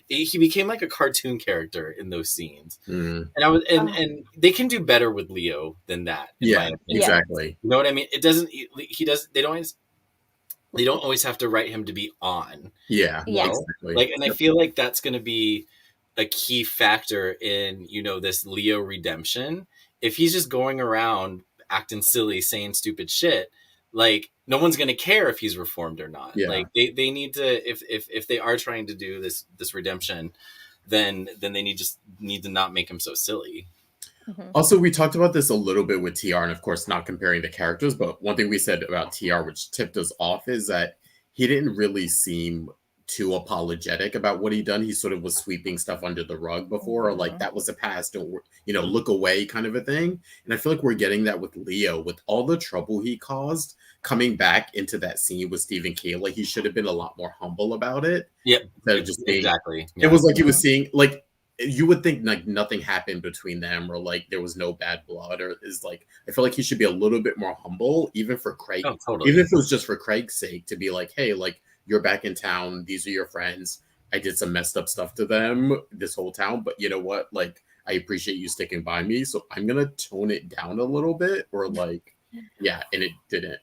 he became like a cartoon character in those scenes. And and they can do better with Leo than that. Exactly. You know what I mean? It doesn't. He does. They don't always have to write him to be on. Yeah. Exactly. Like, and I feel like that's going to be a key factor in, this Leo redemption. If he's just going around acting silly, saying stupid shit, like no one's gonna care if he's reformed or not. Like they need to, if they are trying to do this redemption, then they need to not make him so silly. Also, we talked about this a little bit with TR, and of course not comparing the characters, but one thing we said about TR which tipped us off is that he didn't really seem too apologetic about what he'd done. He sort of was sweeping stuff under the rug before, or like that was the past, don't look away kind of a thing. And I feel like we're getting that with Leo, with all the trouble he caused coming back into that scene with Steve and Kayla. He should have been a lot more humble about it. Instead of just being, exactly. It was like he was seeing, like, you would think like nothing happened between them, or like there was no bad blood, or is like, I feel like he should be a little bit more humble, even for Craig. Even if it was just for Craig's sake, to be like, hey, like, you're back in town. These are your friends. I did some messed up stuff to them this whole town, but you know what? Like, I appreciate you sticking by me. So I'm going to tone it down a little bit, or like, and it didn't.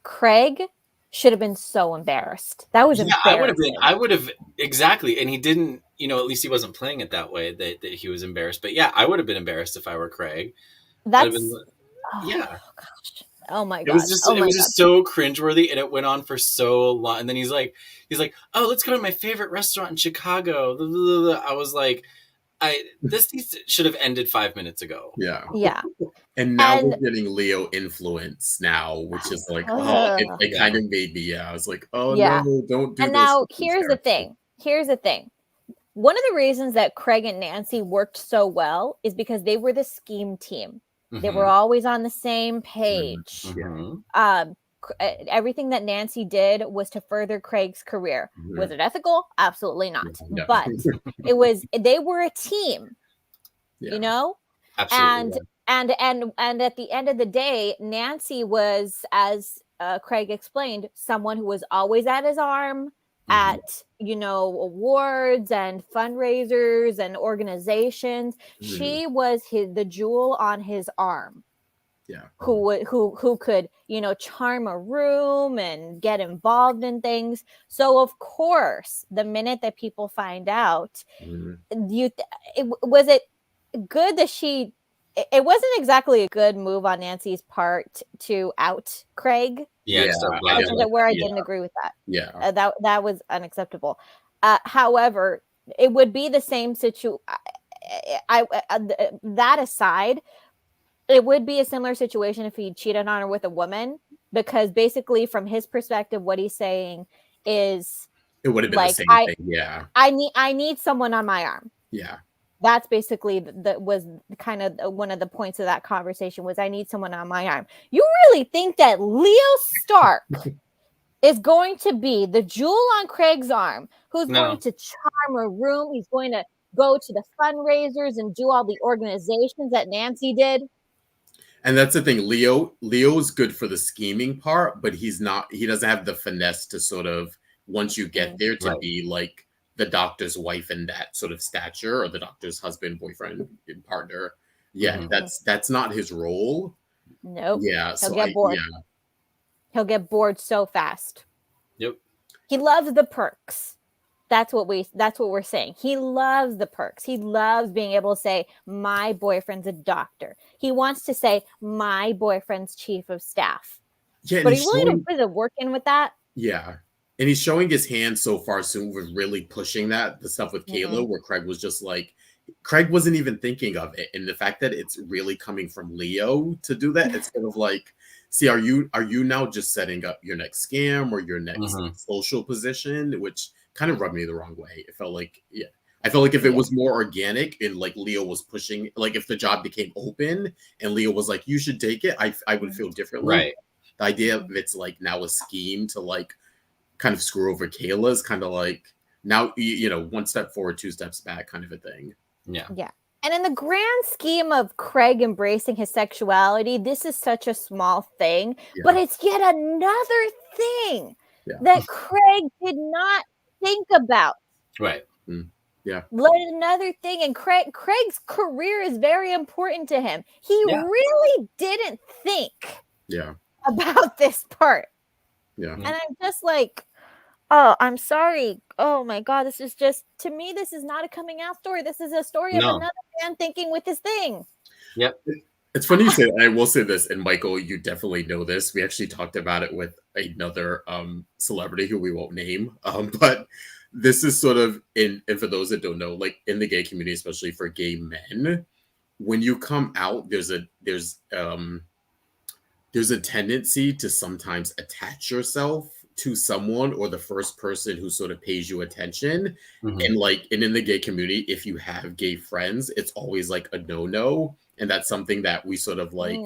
Craig should have been so embarrassed. That was embarrassing. I would have, exactly. And he didn't, at least he wasn't playing it that way, that he was embarrassed. But yeah, I would have been embarrassed if I were Craig. Gosh. Oh my god! It was just so cringeworthy, and it went on for so long. And then he's like, "Oh, let's go to my favorite restaurant in Chicago." I was like, this should have ended 5 minutes ago. Yeah. And now we're getting Leo influence now, which is like, it kind of made me. I was like, oh no, don't do this. And now here's the thing. One of the reasons that Craig and Nancy worked so well is because they were the scheme team. They were always on the same page. Everything that Nancy did was to further Craig's career. Was it ethical? Absolutely not. But they were a team, Absolutely. And at the end of the day, Nancy was, as Craig explained, someone who was always at his arm at awards and fundraisers and organizations. She was the jewel on his arm. Who could charm a room and get involved in things. So of course, the minute that people find out, was it good that she? It wasn't exactly a good move on Nancy's part to out Craig. Where I didn't agree with that. That was unacceptable. However, it would be the same situation. That aside, it would be a similar situation if he cheated on her with a woman, because basically, from his perspective, what he's saying is, it would have been like, the same thing. I need someone on my arm. That's basically was kind of one of the points of that conversation, was I need someone on my arm. You really think that Leo Stark is going to be the jewel on Craig's arm, who's going to charm a room? He's going to go to the fundraisers and do all the organizations that Nancy did. And that's the thing. Leo's good for the scheming part, but he doesn't have the finesse to sort of, once you get there, to be like the doctor's wife in that sort of stature, or the doctor's husband, boyfriend, partner. That's not his role. Nope. He'll get bored. He'll get bored so fast. He loves the perks. That's what we're saying. He loves the perks. He loves being able to say, my boyfriend's a doctor. He wants to say, my boyfriend's chief of staff. But he's willing to put the work in with that. And he's showing his hand so far soon with really pushing the stuff with Kayla, where Craig was just like, Craig wasn't even thinking of it. And the fact that it's really coming from Leo to do that, it's sort of like, see, are you now just setting up your next scam or your next social position, which kind of rubbed me the wrong way. It felt like, I felt like if it was more organic and like Leo was pushing, like if the job became open and Leo was like, you should take it, I would feel differently. Right. The idea of it's like now a scheme to like kind of screw over Kayla is kind of like now, you know, one step forward, two steps back kind of a thing. Yeah. Yeah. And in the grand scheme of Craig embracing his sexuality, this is such a small thing, but it's yet another thing that Craig did not think about. Right. Yeah. Another thing, and Craig's career is very important to him. He really didn't think about this part. Yeah. And I'm just like, oh, I'm sorry. Oh my God, this is just, to me, this is not a coming out story. This is a story of another man thinking with his thing. Yep. It's funny you say that. I will say this, and Michael, you definitely know this. We actually talked about it with another celebrity who we won't name. But this is sort of and for those that don't know, like in the gay community, especially for gay men, when you come out, there's a tendency to sometimes attach yourself to someone or the first person who sort of pays you attention. And in the gay community, if you have gay friends, it's always like a no. And that's something that we sort of like,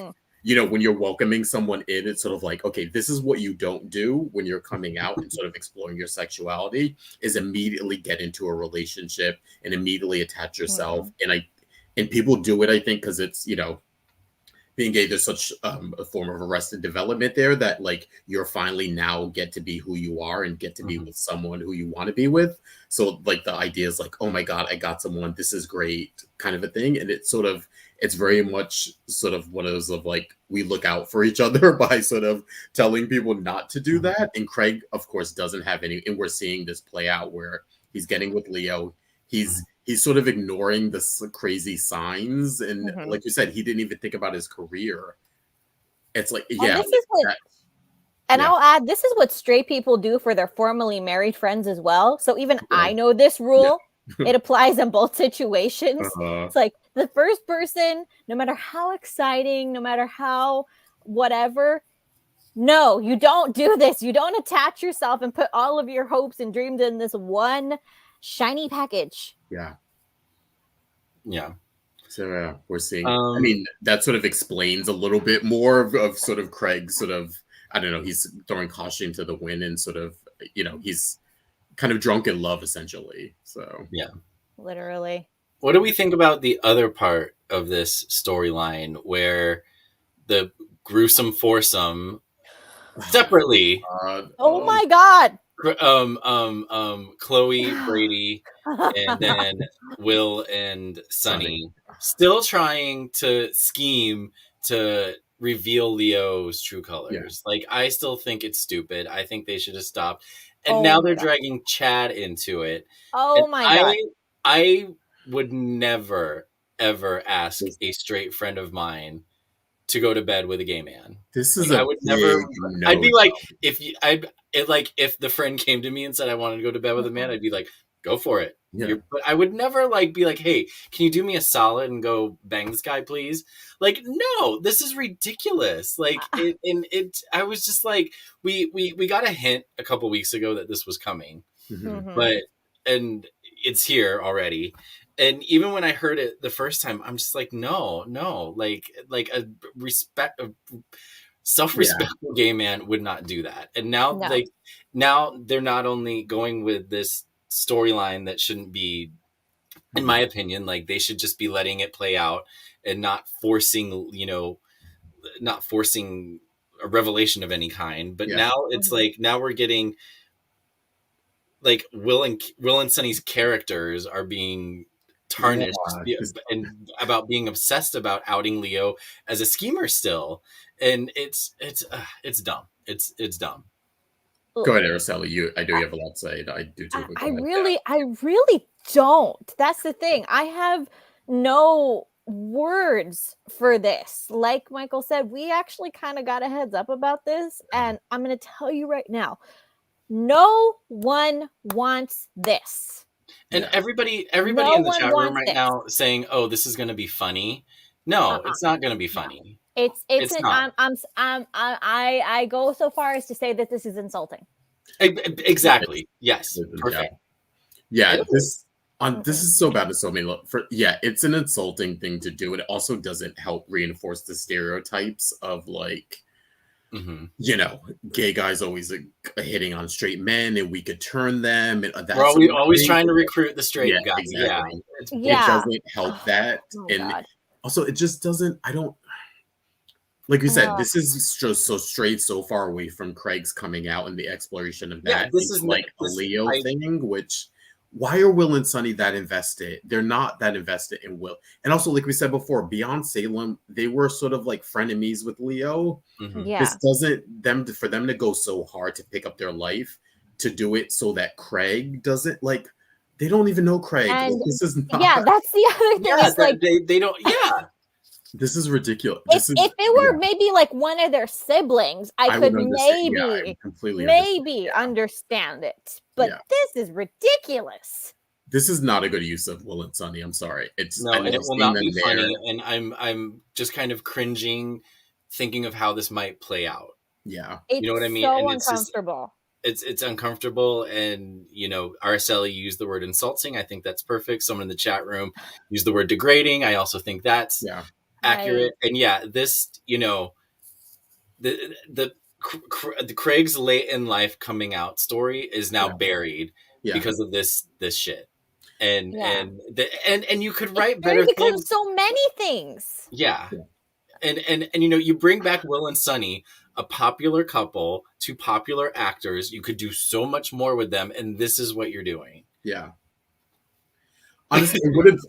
you know, when you're welcoming someone in, it's sort of like, okay, this is what you don't do when you're coming out and sort of exploring your sexuality, is immediately get into a relationship and immediately attach yourself. And people do it, I think, because it's, you know, being gay, there's such a form of arrested development there that like you're finally now get to be who you are and get to be with someone who you want to be with. So like the idea is like, oh my God, I got someone, this is great kind of a thing. And it's very much sort of one of those of like, we look out for each other by sort of telling people not to do that. And Craig, of course, doesn't have any, and we're seeing this play out where he's getting with Leo. He's sort of ignoring the crazy signs. And like you said, he didn't even think about his career. It's like, I'll add, this is what straight people do for their formerly married friends as well. So even I know this rule. It applies in both situations. It's like the first person, no matter how exciting, no matter how whatever, no, you don't do this. You don't attach yourself and put all of your hopes and dreams in this one shiny package. Yeah. So we're seeing, I mean, that sort of explains a little bit more of sort of Craig sort of, I don't know, he's throwing caution to the wind and sort of, you know, he's kind of drunk in love essentially. So literally. What do we think about the other part of this storyline where the gruesome foursome separately, oh my God, Chloe, Brady, and then Will and Sunny still trying to scheme to reveal Leo's true colors. Like, I still think it's stupid. I think they should have stopped. And now they're dragging Chad into it. Oh my God. I would never, ever ask a straight friend of mine to go to bed with a gay man. This is I would never. I'd be like, if the friend came to me and said I wanted to go to bed with a man, I'd be like, go for it. But I would never like be like, hey, can you do me a solid and go bang this guy, please? Like, no, this is ridiculous. Like, I was just like, we got a hint a couple weeks ago that this was coming, and it's here already. And even when I heard it the first time, I'm just like, no, like a self-respectful gay man would not do that. And now, now they're not only going with this storyline that shouldn't be, in my opinion, like they should just be letting it play out and not forcing a revelation of any kind. But now it's like, now we're getting like Will and Sunny's characters are being tarnished and about being obsessed about outing Leo as a schemer still. And it's dumb. It's dumb. Go ahead, Araceli. I know you have a lot to say. I do too. I really don't. That's the thing. I have no words for this. Like Michael said, we actually kind of got a heads up about this, and I'm going to tell you right now, no one wants this. And everybody in the chat room right now saying, "Oh, this is going to be funny." No, it's not going to be funny. I go so far as to say that this is insulting. Exactly. Yes. Perfect. Yeah. This is so bad. It's so many. It's an insulting thing to do. It also doesn't help reinforce the stereotypes of like, gay guys always hitting on straight men, and we could turn them. And we're always trying to recruit the straight guy. Exactly. It doesn't help that, and also it just doesn't. I don't. Like we said, this is just so straight, so far away from Craig's coming out and the exploration of that. This is like a Leo thing, which why are Will and Sonny that invested? They're not that invested in Will. And also, like we said before, beyond Salem, they were sort of like frenemies with Leo. This doesn't for them to go so hard to pick up their life, to do it so that Craig doesn't like. They don't even know Craig. And, this is not. Yeah, that's the other thing. Yeah, like they don't. Yeah. This is ridiculous. If it were maybe like one of their siblings, I could maybe understand it. But this is ridiculous. This is not a good use of Will and Sonny. I'm sorry. It will not be funny. And I'm just kind of cringing, thinking of how this might play out. Yeah, you know what I mean. So uncomfortable. It's uncomfortable, and Araceli used the word insulting. I think that's perfect. Someone in the chat room used the word degrading. I also think that's accurate. Right. And this, the Craig's late in life coming out story is now buried because of this shit. And you could write better because things. Of so many things. Yeah. And you bring back Will and Sonny, a popular couple, two popular actors. You could do so much more with them, and this is what you're doing. Yeah. Honestly,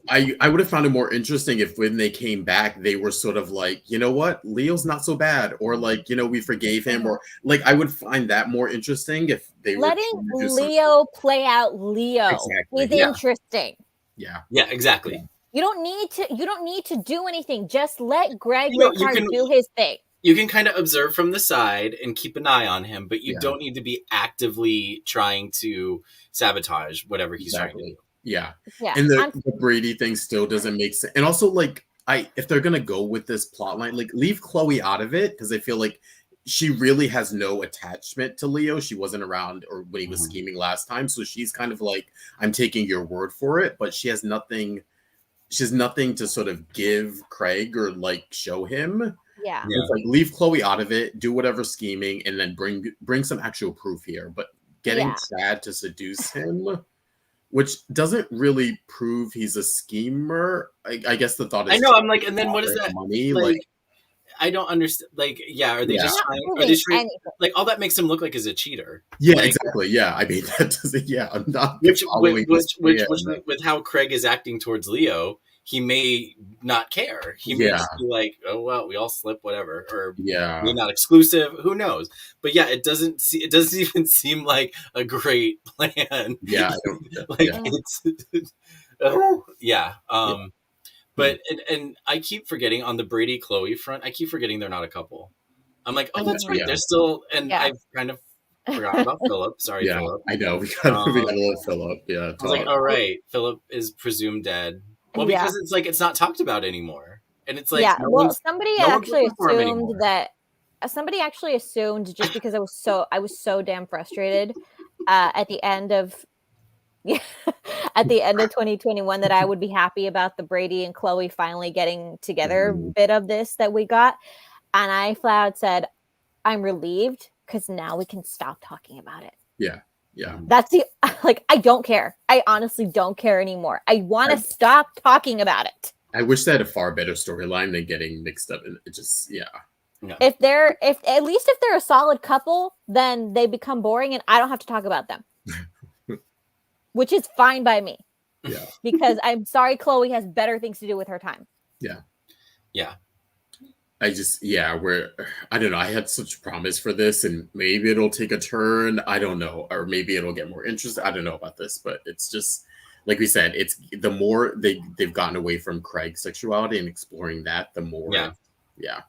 I would have found it more interesting if when they came back, they were sort of like, you know what, Leo's not so bad, or like, we forgave him, or like I would find that more interesting if they letting Leo play out Leo is interesting. Yeah, exactly. You don't need to do anything. Just let Greg do his thing. You can kind of observe from the side and keep an eye on him, but you don't need to be actively trying to sabotage whatever he's trying to do. Yeah. And the Brady thing still doesn't make sense. And also, like, if they're gonna go with this plot line, like, leave Chloe out of it, because I feel like she really has no attachment to Leo. She wasn't around or when he was scheming last time, so she's kind of like, I'm taking your word for it, but she has nothing. She has nothing to sort of give Craig or like show him. Yeah. It's like, leave Chloe out of it, do whatever scheming, and then bring some actual proof here. But getting Chad to seduce him, which doesn't really prove he's a schemer. I guess the thought is, I know. I'm like, and then what is that? Money, like I don't understand. Like, are they just trying? Are they trying? Like, all that makes him look like he's a cheater. Yeah, like, exactly. Yeah, I mean that doesn't. Yeah, I'm not. Which with how Craig is acting towards Leo, he may not care. He may just be like, oh well, we all slip, whatever, or we're not exclusive. Who knows? But it doesn't even seem like a great plan. Yeah, it's But and I keep forgetting on the Brady Chloe front. I keep forgetting they're not a couple. I'm like, oh, that's right. They're still, and I've kind of forgot about Philip. Sorry, Philip. I know we got a little Philip. Yeah, I was like, all right, Philip is presumed dead. Well, because it's like it's not talked about anymore, and it's like somebody actually assumed just because I was so damn frustrated at the end of 2021 that I would be happy about the Brady and Chloe finally getting together bit of this that we got, and I flat out said I'm relieved because now we can stop talking about it. Yeah. That's I don't care. I honestly don't care anymore. I want to stop talking about it. I wish they had a far better storyline than getting mixed up in it. Just No. If they're a solid couple, then they become boring and I don't have to talk about them. Which is fine by me. Yeah. Because I'm sorry Chloe has better things to do with her time. Yeah. Yeah. I don't know. I had such promise for this, and maybe it'll take a turn. I don't know. Or maybe it'll get more interesting. I don't know about this, but it's just, like we said, it's the more they've gotten away from Craig's sexuality and exploring that, the more. Yeah.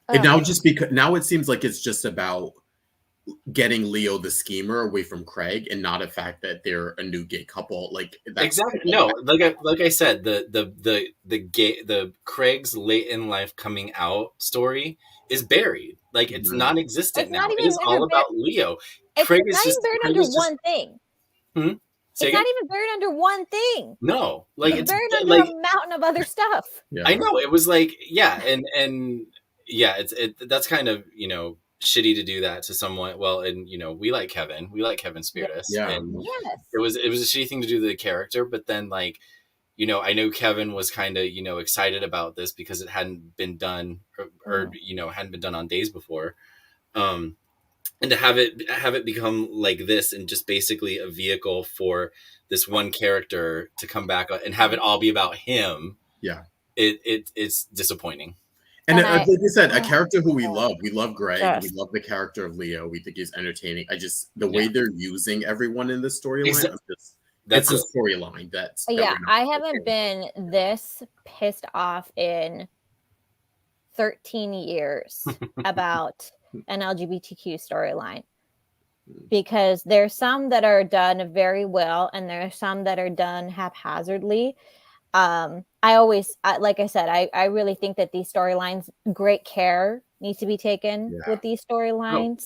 And now now it seems like it's just about getting Leo the schemer away from Craig, and not a fact that they're a new gay couple. Like that's exactly no, like I said, the Craig's late in life coming out story is buried. Like it's non-existent now. It is all about Leo. Craig is not just even buried under one thing. It's not even buried under one thing. No, like it's buried under a mountain of other stuff. Yeah. I know, it was like, yeah, and yeah, that's kind of, you know, shitty to do that to someone. Well, and you know, we like Kevin Spiritus. Yeah. And it was a shitty thing to do to the character, but then like, you know, I know Kevin was kind of, you know, excited about this because it hadn't been done or you know, hadn't been done on Days before. And to have it become like this and just basically a vehicle for this one character to come back and have it all be about him. Yeah. It's disappointing. And like you said, a character who we love Greg. Yes. We love the character of Leo. We think he's entertaining. The way they're using everyone in the storyline, that's a storyline. I haven't been this pissed off in 13 years about an LGBTQ storyline, because there's some that are done very well and there's some that are done haphazardly. Like I said, I really think that these storylines, great care needs to be taken with these storylines.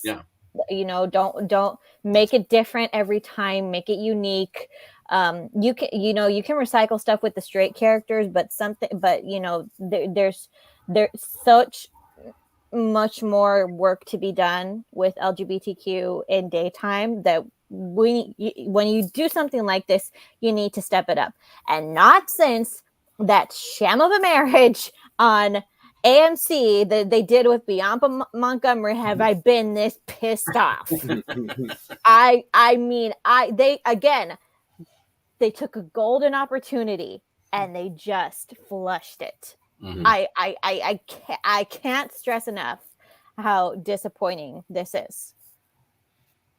You know, don't make it different every time, make it unique. You can recycle stuff with the straight characters, but you know, there's such much more work to be done with LGBTQ in daytime that when you do something like this, you need to step it up. And not since that sham of a marriage on AMC that they did with Bianca Montgomery have I been this pissed off. They took a golden opportunity and they just flushed it. I can't stress enough how disappointing this is.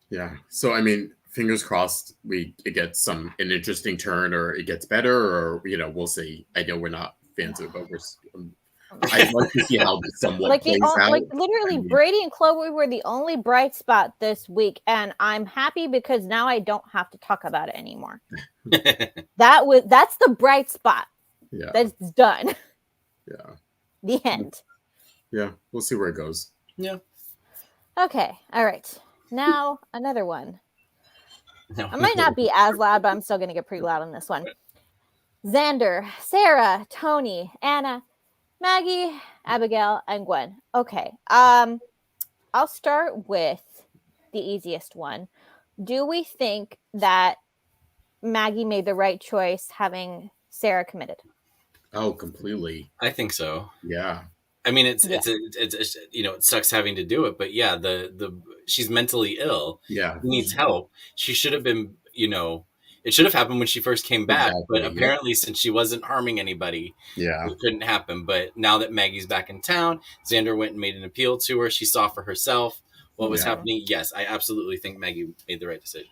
Yeah. So I mean, fingers crossed it gets an interesting turn, or it gets better, or you know, we'll see. I know we're not fans of it, but I'd like to see how this somewhat plays out. Like literally, Brady and Chloe were the only bright spot this week, and I'm happy because now I don't have to talk about it anymore. That's the bright spot. Yeah. That's done. Yeah. The end. Yeah, we'll see where it goes. Yeah. Okay. All right. Now another one. No. I might not be as loud, but I'm still going to get pretty loud on this one. Xander, Sarah, Tony, Anna, Maggie, Abigail, and Gwen. Okay. I'll start with the easiest one. Do we think that Maggie made the right choice having Sarah committed? Oh, completely. I think so. Yeah. I mean, it's you know, it sucks having to do it, but yeah, she's mentally ill. Yeah. Needs help. She should have been, you know, it should have happened when she first came back, but apparently since she wasn't harming anybody, it couldn't happen. But now that Maggie's back in town, Xander went and made an appeal to her. She saw for herself what was happening. Yes, I absolutely think Maggie made the right decision.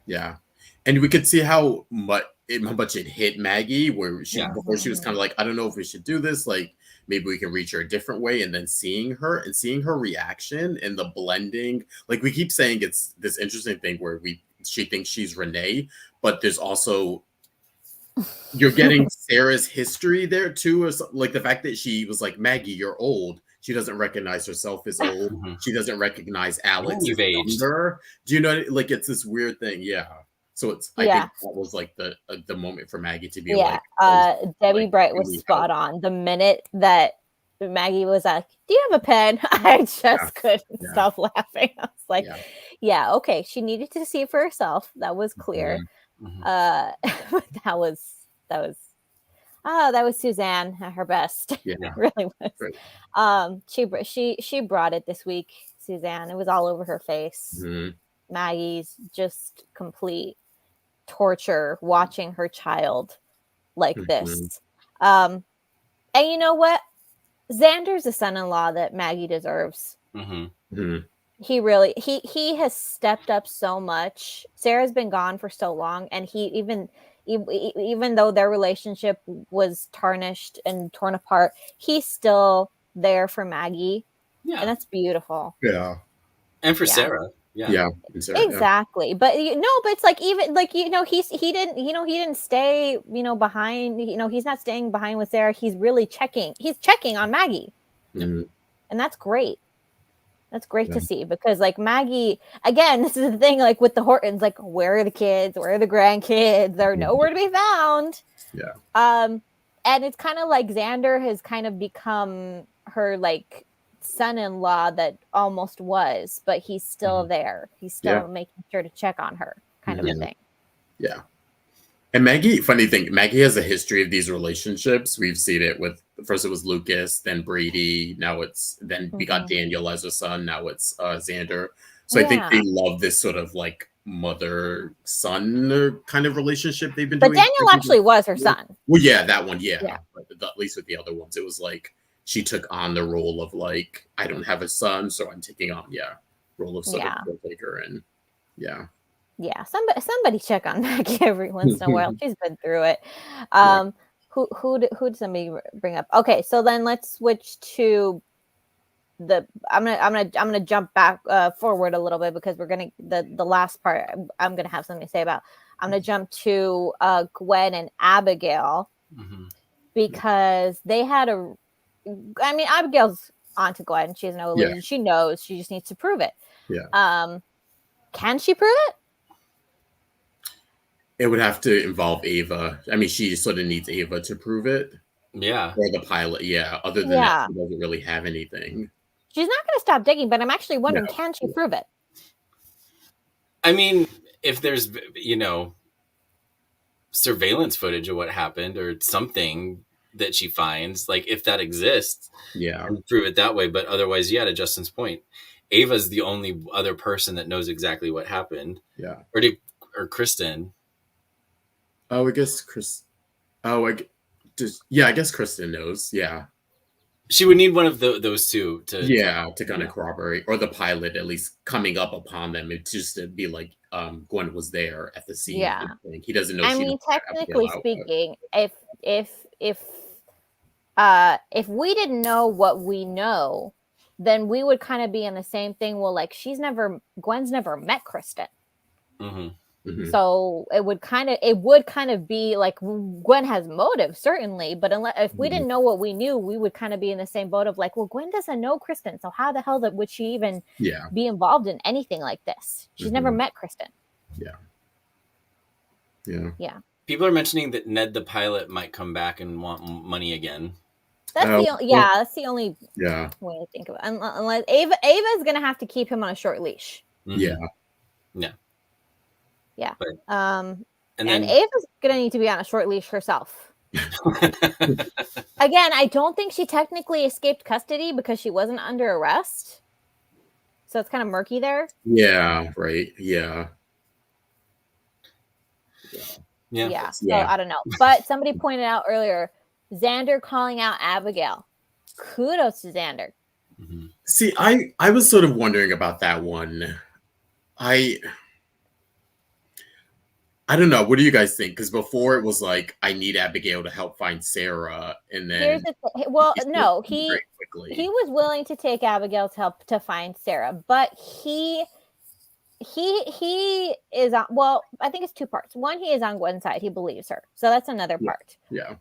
Yeah. And we could see how much it hit Maggie, where before she was kind of like, I don't know if we should do this. Like, maybe we can reach her a different way. And then seeing her reaction and the blending, like we keep saying, it's this interesting thing where she thinks she's Renee, but there's also, you're getting Sarah's history there too. Or like the fact that she was like, Maggie, you're old. She doesn't recognize herself as old. She doesn't recognize Alex as younger. Do you know, like, it's this weird thing. Yeah. So I think that was like the moment for Maggie to be like, Debbie Bright was spot on. The minute that Maggie was like, do you have a pen? I just couldn't stop laughing. I was like, okay. She needed to see it for herself. That was clear. That was Suzanne at her best. Yeah. It really was. Right. She brought it this week, Suzanne. It was all over her face. Maggie's just complete torture watching her child like this. And you know what? Xander's a son-in-law that Maggie deserves. He really he has stepped up so much. Sarah's been gone for so long, and he even though their relationship was tarnished and torn apart, he's still there for Maggie. Yeah. And that's beautiful. Yeah. And for Sarah. Yeah. Exactly. But but it's like, even like, he didn't stay, behind, he's not staying behind with Sarah. He's really checking on Maggie. Mm-hmm. And that's great. That's great to see, because like Maggie, again, this is the thing, like with the Hortons, like, where are the kids? Where are the grandkids? They're nowhere to be found. Yeah. And it's kind of like Xander has kind of become her like son-in-law that almost was, but he's still there. He's still making sure to check on her, kind of a thing. Yeah. And Maggie, funny thing, Maggie has a history of these relationships. We've seen it with, first it was Lucas, then Brady, then we got Daniel as a son, now it's Xander. So I think they love this sort of like mother-son kind of relationship they've been doing. But Daniel actually was her son. Well, yeah, that one, yeah. But at least with the other ones, it was like she took on the role of like, I don't have a son, so I'm taking on, role of sort of caretaker, and Yeah, somebody check on Maggie every once in a while. She's been through it. Who did somebody bring up? Okay, so then let's switch to I'm gonna jump back forward a little bit, because we're gonna the last part I'm gonna have something to say about. I'm gonna jump to Gwen and Abigail, because they had Abigail's onto Gwen. She has no illusion. She knows. She just needs to prove it. Yeah. Can she prove it? It would have to involve Ava. I mean, she sort of needs Ava to prove it. Yeah. Or the pilot. Yeah. Other than that, she doesn't really have anything. She's not going to stop digging, but I'm actually wondering, can she prove it? I mean, if there's, surveillance footage of what happened or something that she finds, like if that exists, and prove it that way. But otherwise, to Justin's point, Ava's the only other person that knows exactly what happened. Yeah. Or Kristen. Oh, I guess I guess Kristen knows. Yeah. She would need one of those two to kind of corroborate, or the pilot at least coming up upon them. It's just to be like, Gwen was there at the scene. Yeah. He doesn't know. I mean, technically speaking, if we didn't know what we know, then we would kind of be in the same thing. Well, like Gwen's never met Kristen. So it would kind of be like Gwen has motive, certainly, but if we didn't know what we knew, we would kind of be in the same boat of like, well, Gwen doesn't know Kristen, so how the hell would she even be involved in anything like this? She's never met Kristen. Yeah. People are mentioning that Ned the pilot might come back and want money again. That's the only way to think of it. Unless Ava's gonna have to keep him on a short leash. Yeah. But, and Ava's gonna need to be on a short leash herself. Again, I don't think she technically escaped custody because she wasn't under arrest. So it's kind of murky there. Yeah, right. Yeah. So I don't know. But somebody pointed out earlier, Xander calling out Abigail. Kudos to Xander. See, I was sort of wondering about that one. I don't know. What do you guys think? Because before it was like, I need Abigail to help find Sarah, and then he was willing to take Abigail's help to find Sarah, but he is on. Well, I think it's two parts. One, he is on Gwen's side. He believes her, so that's another part. Yeah.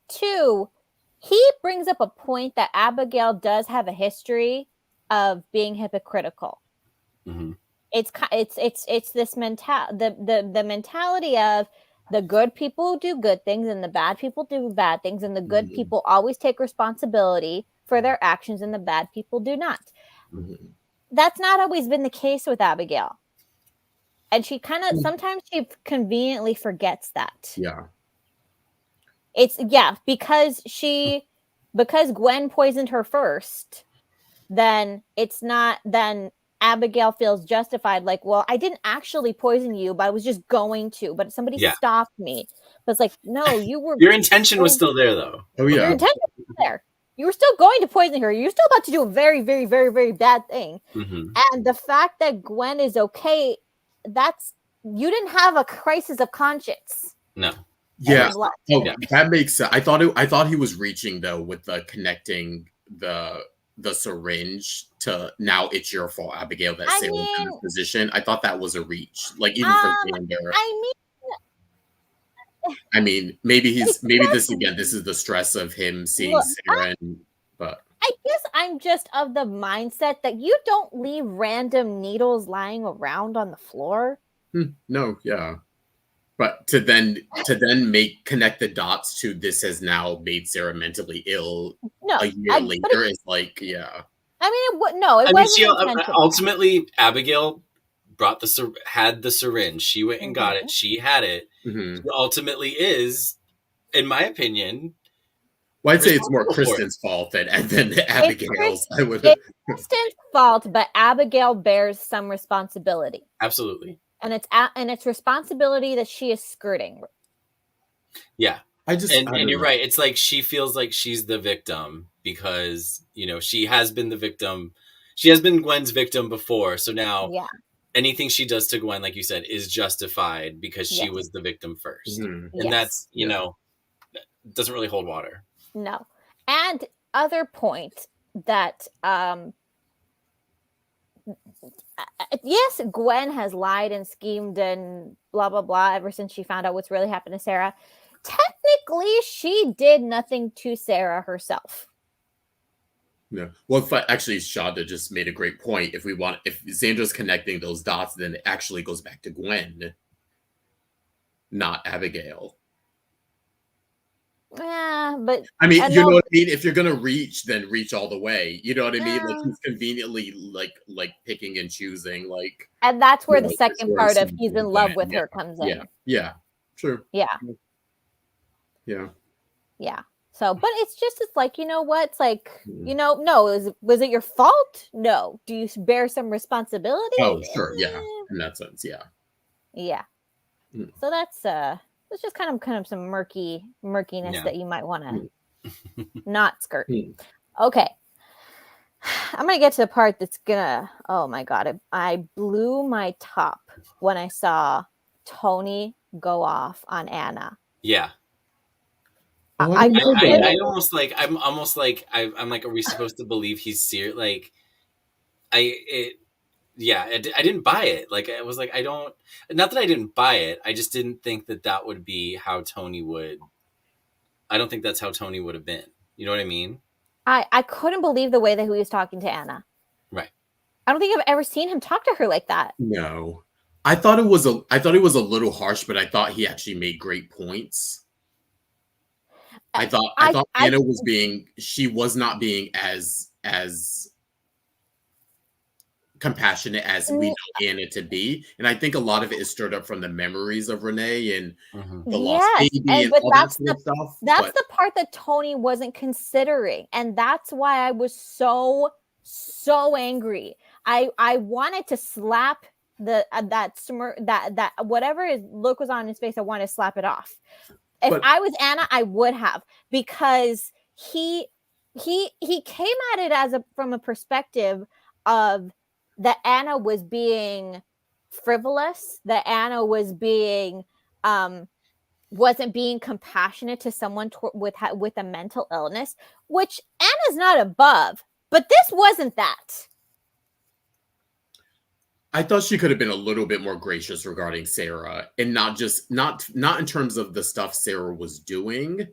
Two, he brings up a point that Abigail does have a history of being hypocritical. It's this the mentality of the good people do good things and the bad people do bad things, and the good people always take responsibility for their actions and the bad people do not. That's not always been the case with Abigail, and she sometimes she conveniently forgets that. Because Gwen poisoned her first, then Abigail feels justified, like, well, I didn't actually poison you, but I was just going to, but somebody stopped me. But it's like, no, you were. Your intention was still there, though. Oh, yeah. Your intention was there. You were still going to poison her. You're still about to do a very, very, very, very bad thing. And the fact that Gwen is okay, you didn't have a crisis of conscience. No. Yeah. That makes sense. I thought he was reaching though with the connecting the the syringe to now it's your fault, Abigail, that Sarah's in this position. I thought that was a reach. Like even for Xander. I mean, maybe this is the stress of him seeing Sarah, but I guess I'm just of the mindset that you don't leave random needles lying around on the floor. No, yeah. But to then connect the dots to this has now made Sarah mentally ill a year later is like, yeah. I mean, it wasn't ultimately, Abigail had the syringe. She went and got it. She had it. Mm-hmm. She ultimately is, in my opinion. Well, I'd say it's more Kristen's fault than Abigail's. It's Kristen's fault, but Abigail bears some responsibility. Absolutely. And it's responsibility that she is skirting. Yeah. And you're right. It's like she feels like she's the victim because, she has been the victim. She has been Gwen's victim before. So now anything she does to Gwen, like you said, is justified because she was the victim first. Mm-hmm. And that's, doesn't really hold water. No. And other point that, yes, Gwen has lied and schemed and blah, blah, blah ever since she found out what's really happened to Sarah. Technically, she did nothing to Sarah herself. Yeah. Well, actually, Shonda just made a great point. If Xander's connecting those dots, then it actually goes back to Gwen, not Abigail. Yeah, but I mean, you know what I mean? If you're gonna reach, then reach all the way. You know what I mean? Like he's conveniently like picking and choosing, like. And that's where the second part of he's in love with her comes in. Yeah. True. Yeah. So, but it's like, you know what? It's like, no, was it your fault? No. Do you bear some responsibility? Oh, sure. Yeah. In that sense. Yeah. Yeah. So that's it's just kind of some murkiness that you might want to not skirt. Okay. I'm going to get to the part that's oh my God. I blew my top when I saw Tony go off on Anna. Yeah. I'm almost like, are we supposed to believe he's serious? Like, I didn't buy it. Like, I was like, not that I didn't buy it. I just didn't think that would be how Tony would. I don't think that's how Tony would have been. You know what I mean? I couldn't believe the way that he was talking to Anna. Right. I don't think I've ever seen him talk to her like that. No, I thought it was a little harsh, but I thought he actually made great points. I thought Anna she was not being as compassionate as we know Anna to be, and I think a lot of it is stirred up from the memories of Renee and the lost baby and all that sort of stuff. That's the part that Tony wasn't considering, and that's why I was so angry. I wanted to slap that smirk, that whatever his look was on his face. I wanted to slap it off. If I was Anna, I would have, because he came at it from a perspective of that Anna was being frivolous, that Anna was being wasn't being compassionate to someone with a mental illness, which Anna's not above, but this wasn't that. I thought she could have been a little bit more gracious regarding Sarah, and not in terms of the stuff Sarah was doing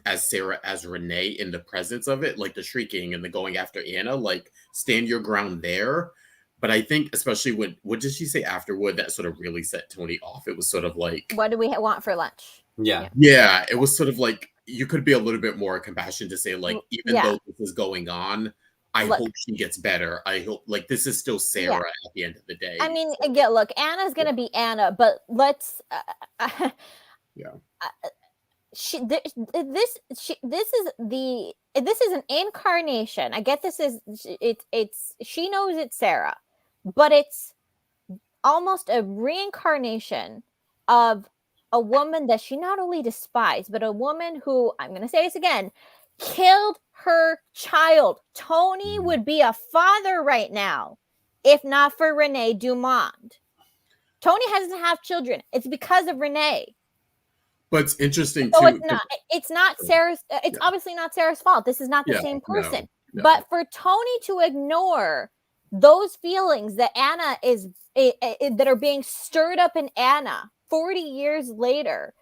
as Renee in the presence of it, like the shrieking and the going after Anna, like stand your ground there. But I think especially what did she say afterward that sort of really set Tony off? It was sort of like, what do we want for lunch? Yeah. It was sort of like you could be a little bit more compassionate to say, like, even though this is going on, I hope she gets better. I hope, like, this is still Sarah at the end of the day. I mean, again, look, Anna's gonna be Anna, but let's. This is an incarnation. I get this is it's she knows it's Sarah, but it's almost a reincarnation of a woman that she not only despised, but a woman who, I'm going to say this again, killed her child. Tony would be a father right now if not for Renee Dumond. Tony doesn't have children. It's because of Renee. But it's interesting so too. It's not Sarah's. It's obviously not Sarah's fault. This is not the same person. No. But for Tony to ignore those feelings that Anna is that are being stirred up in Anna 40 years later,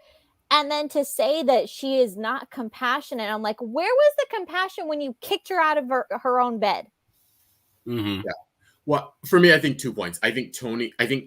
and then to say that she is not compassionate, I'm like, where was the compassion when you kicked her out of her own bed? Mm-hmm. Yeah. Well, for me, I think 2 points. I think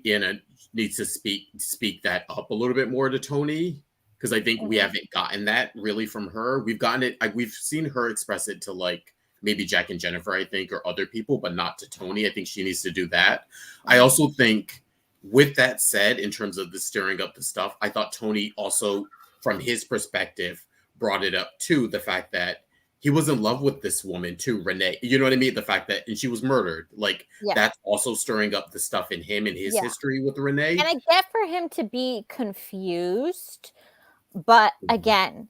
Anna needs to speak that up a little bit more to Tony, because I think we haven't gotten that really from her. We've gotten it. We've seen her express it to like maybe Jack and Jennifer, I think, or other people, but not to Tony. I think she needs to do that. I also think, with that said, in terms of the stirring up the stuff, I thought Tony also, from his perspective, brought it up too, the fact that he was in love with this woman too, Renee. You know what I mean? The fact that, and she was murdered. Like, that's also stirring up the stuff in him and his history with Renee. And I get for him to be confused, but again,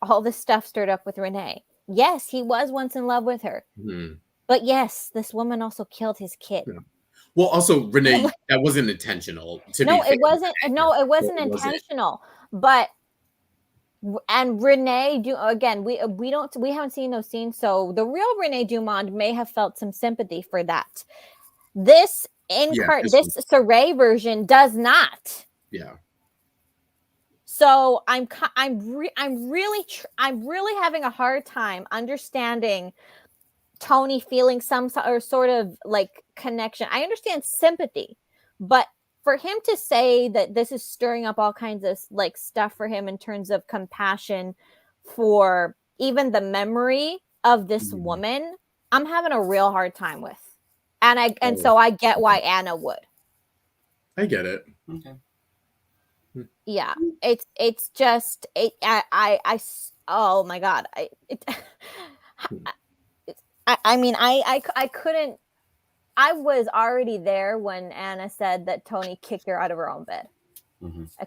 all this stuff stirred up with Renee. Yes, he was once in love with her. But yes, this woman also killed his kid. Yeah. Well, also, Renee, that wasn't intentional. It wasn't. No, it wasn't intentional. But and Renee, we haven't seen those scenes, so the real Renee Dumond may have felt some sympathy for that. This Saray version does not. Yeah. So I'm really having a hard time understanding Tony feeling some sort of like connection. I understand sympathy, but for him to say that this is stirring up all kinds of like stuff for him in terms of compassion for even the memory of this woman, I'm having a real hard time with. And so I get why Anna would. I get it. Okay. Yeah, it's just oh my God, I mean I couldn't. I was already there when Anna said that Tony kicked her out of her own bed.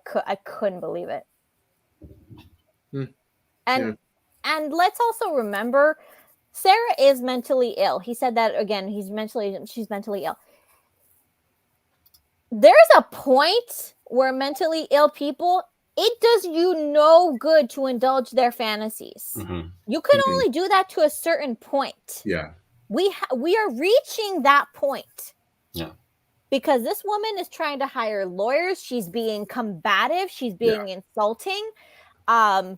I couldn't believe it. And let's also remember, Sarah is mentally ill. He said that again. She's mentally ill. There's a point where mentally ill people, it does you no good to indulge their fantasies. You can only do that to a certain point. Yeah. We are reaching that point. Yeah. Because this woman is trying to hire lawyers. She's being combative. She's being insulting. No.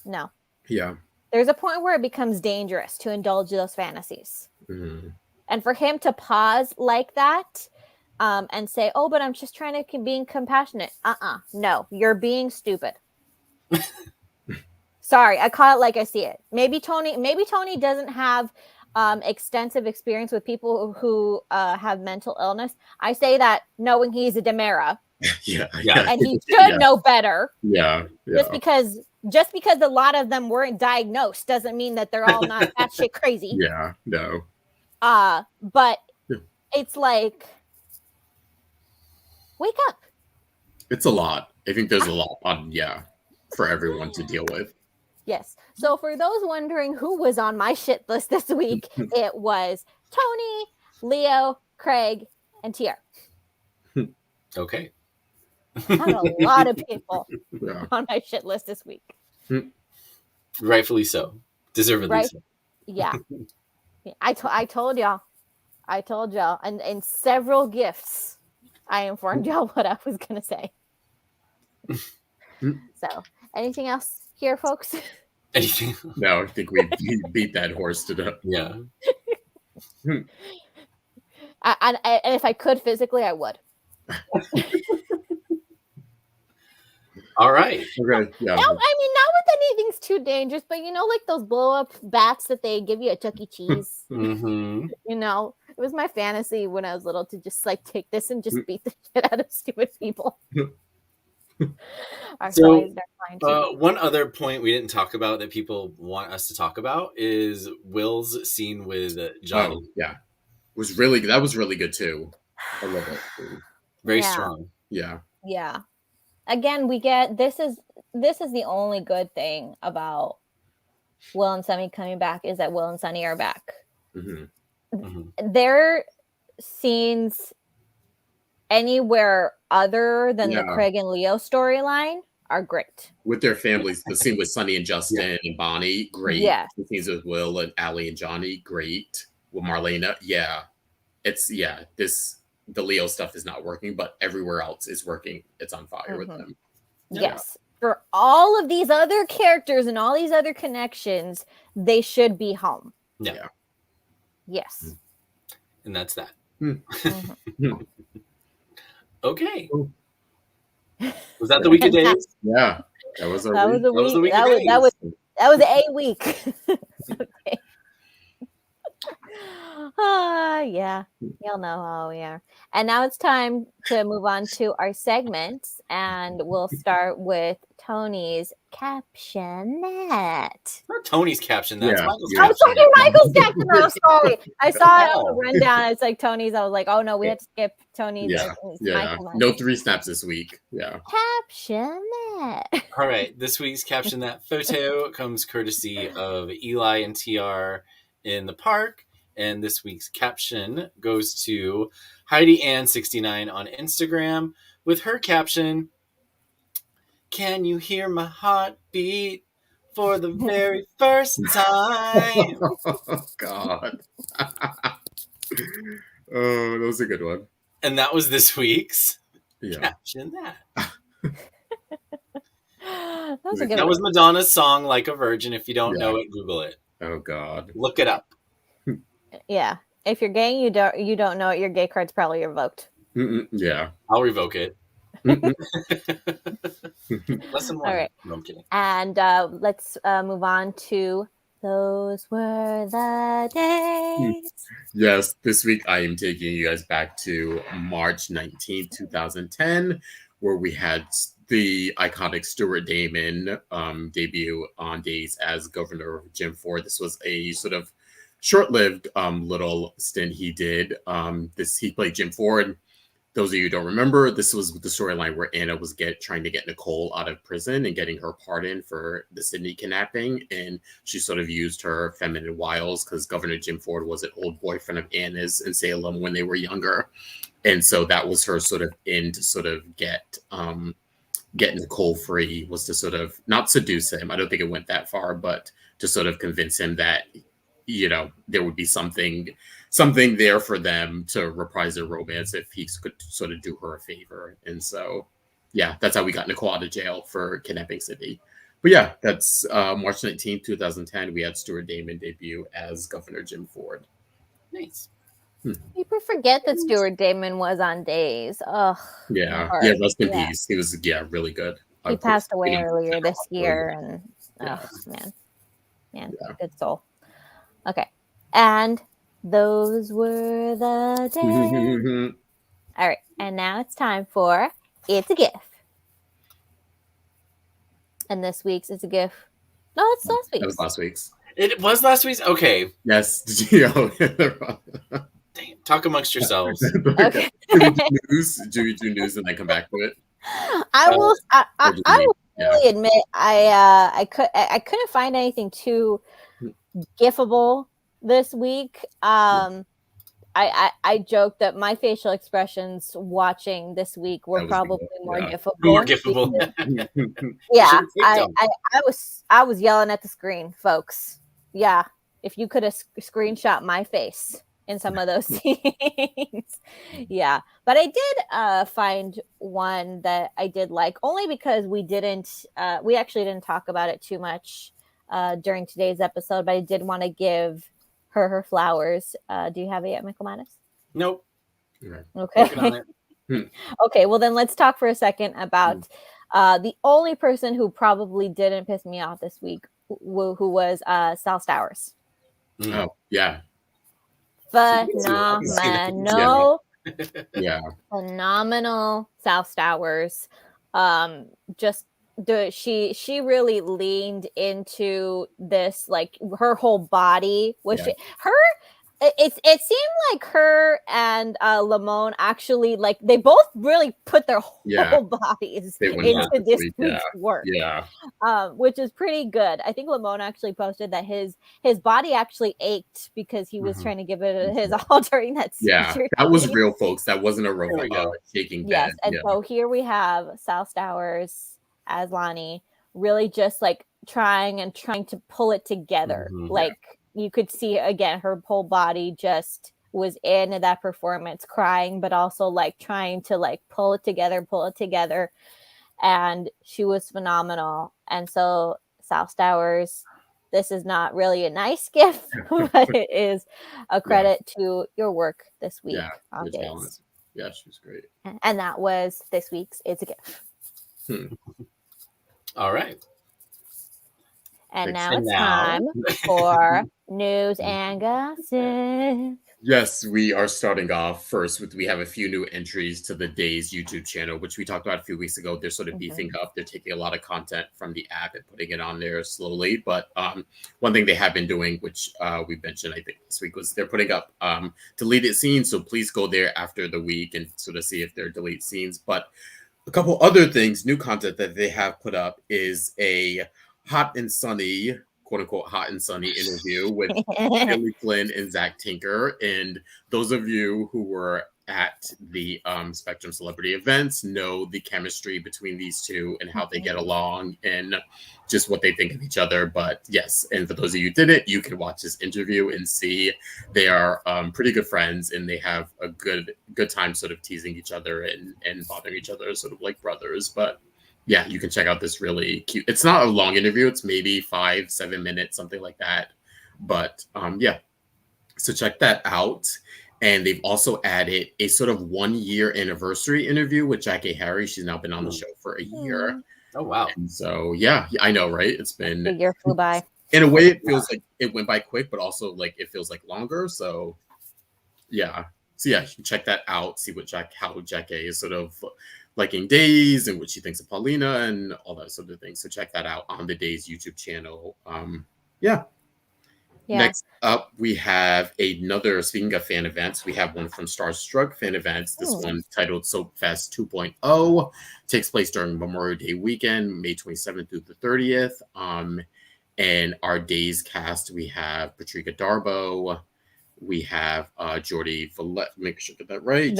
No. Yeah. There's a point where it becomes dangerous to indulge those fantasies. And for him to pause like that and say, oh, but I'm just trying to be compassionate. No, you're being stupid. Sorry, I call it like I see it. Maybe Tony doesn't have extensive experience with people who have mental illness. I say that knowing he's a Demera. And he should know better. Just because a lot of them weren't diagnosed doesn't mean that they're all not batshit crazy. No. But it's like, wake up. It's a lot. I think there's a lot for everyone to deal with. Yes. So for those wondering who was on my shit list this week, it was Tony, Leo, Craig, and TR. Okay. I had a lot of people on my shit list this week. Rightfully so. Deservedly so. Yeah. I told y'all. And in several gifts, I informed y'all what I was going to say. So, anything else here, folks? Anything? No, I think we beat that horse to death. Yeah. And if I could physically, I would. All right. Okay. Yeah. No, I mean, not with anything's too dangerous, but like those blow up bats that they give you at Chuck E. Cheese. Mm-hmm. It was my fantasy when I was little to just like take this and just beat the shit out of stupid people. So, one other point we didn't talk about that people want us to talk about is Will's scene with Johnny. Oh, yeah. That was really good too. I love it. Very strong. Yeah. Yeah. Again, we get this is the only good thing about Will and Sunny coming back is that Will and Sunny are back. Their scenes anywhere other than the Craig and Leo storyline are great. With their families, the scene with Sonny and Justin and Bonnie, great. Yeah. The scenes with Will and Allie and Johnny, great. With Marlena, the Leo stuff is not working, but everywhere else is working. It's on fire with them. Yes. For all of these other characters and all these other connections, they should be home. Yeah. Yes. And that's that. Okay. Was that the week of days? Yeah. That was a week. That was a week. Okay. Yeah. Y'all know how we are. And now it's time to move on to our segments, and we'll start with Tony's captionette. Not Tony's caption. That's Michael's caption. Oh, sorry, Michael's caption. I'm sorry. I saw it on the rundown. It's like Tony's. I was like, oh no, we had to skip Tony's. No 3 snaps this week. Yeah. Captionette. All right. This week's captionette photo comes courtesy of Eli and TR in the park. And this week's caption goes to Heidi Ann 69 on Instagram with her caption, "Can you hear my heartbeat for the very first time?" Oh, God. Oh, that was a good one. And that was this week's caption that. That was Madonna's song, Like a Virgin. If you don't know it, Google it. Oh, God. Look it up. Yeah. If you're gay, you don't know it, your gay card's probably revoked. Yeah. I'll revoke it. Lesson 1. All right. No, I'm kidding. And let's move on to Those Were the Days. Yes, this week I am taking you guys back to March 19th, 2010, where we had the iconic Stuart Damon debut on Days as Governor Jim Ford. This was a sort of short-lived little stint he did. He played Jim Ford. Those of you who don't remember, this was the storyline where Anna was trying to get Nicole out of prison and getting her pardon for the Sydney kidnapping. And she sort of used her feminine wiles because Governor Jim Ford was an old boyfriend of Anna's in Salem when they were younger. And so that was her sort of end to sort of get Nicole free, was to sort of not seduce him. I don't think it went that far, but to sort of convince him that, there would be something there for them to reprise their romance if he could sort of do her a favor. And so, that's how we got Nicole out of jail for kidnapping Sydney. But that's March 19th, 2010. We had Stuart Damon debut as Governor Jim Ford. Nice. People forget that Stuart Damon was on Days. Ugh. Yeah. Rest in peace. He was, really good. He passed away earlier this year, and man, good soul. Okay. And those were the days. All right. And now it's time for It's a Gift. And this week's It's a Gift. No, it's last week's. That was last week's. It was last week's? Okay. Yes. Damn. Talk amongst yourselves. Okay. Do we do news and then come back to it? I will really admit I couldn't find anything too gifable this week. I joked that my facial expressions watching this week were probably more gifable. More gifable. Yeah, I was yelling at the screen, folks. Yeah, if you could have screenshot my face in some of those scenes. Yeah, but I did find one that I did like, only because we actually didn't talk about it too much during today's episode, but I did want to give her flowers. Do you have it yet, Michael Mattis? Nope. Okay. Okay, well then let's talk for a second about the only person who probably didn't piss me off this week, who was Sal Stowers. Oh, yeah. Phenomenal. Phenomenal Sal Stowers. She really leaned into this, like her whole body was it seemed like her and Lamone actually, like, they both really put their whole bodies into this week's work. Which is pretty good. I think Lamone actually posted that his body actually ached because he was trying to give it his all during that seizure. That was real, folks. That wasn't a robot shaking bed. Yes, and so here we have Sal Stowers as Lonnie, really just like trying to pull it together. Like you could see again, her whole body just was in that performance, crying, but also like trying to like pull it together. And she was phenomenal. And so South Stowers, this is not really a nice gift, but it is a credit to your work this week on Days. Yeah, she was great. And that was this week's It's a Gift. All right. And now it's time for news and gossip. Yes, we are starting off first with, we have a few new entries to the Days YouTube channel, which we talked about a few weeks ago. They're sort of beefing up. They're taking a lot of content from the app and putting it on there slowly. But one thing they have been doing, which we mentioned, I think this week, was they're putting up deleted scenes. So please go there after the week and sort of see if they're deleted scenes. But a couple other things, new content that they have put up is a hot and sunny, quote unquote, hot and sunny interview with Billy Flynn and Zach Tinker. And those of you who were at the Spectrum Celebrity events know the chemistry between these two and how they get along and just what they think of each other. But yes, and for those of you who didn't, you can watch this interview and see they are pretty good friends, and they have a good time sort of teasing each other and bothering each other, sort of like brothers. But yeah, you can check out this really cute. It's not a long interview. It's maybe 5-7 minutes, something like that. But yeah, so check that out. And they've also added a sort of 1-year anniversary interview with Jackie Harry. She's now been on the show for a year. Oh, wow. And so, yeah, I know, right? It's been... The year flew by. In a way, it feels like it went by quick, but also like it feels like longer. So, yeah. So, yeah, you can check that out. See what how Jackie is sort of liking Days and what she thinks of Paulina and all that sort of thing. So check that out on the Days YouTube channel. Yeah. Next up, we have another, speaking of fan events, we have one from Starstruck Fan Events. This one titled Soap Fest 2.0 takes place during Memorial Day weekend, May 27th through the 30th. And our Days cast, we have Patricia Darbo, we have Jordi make sure I get that right.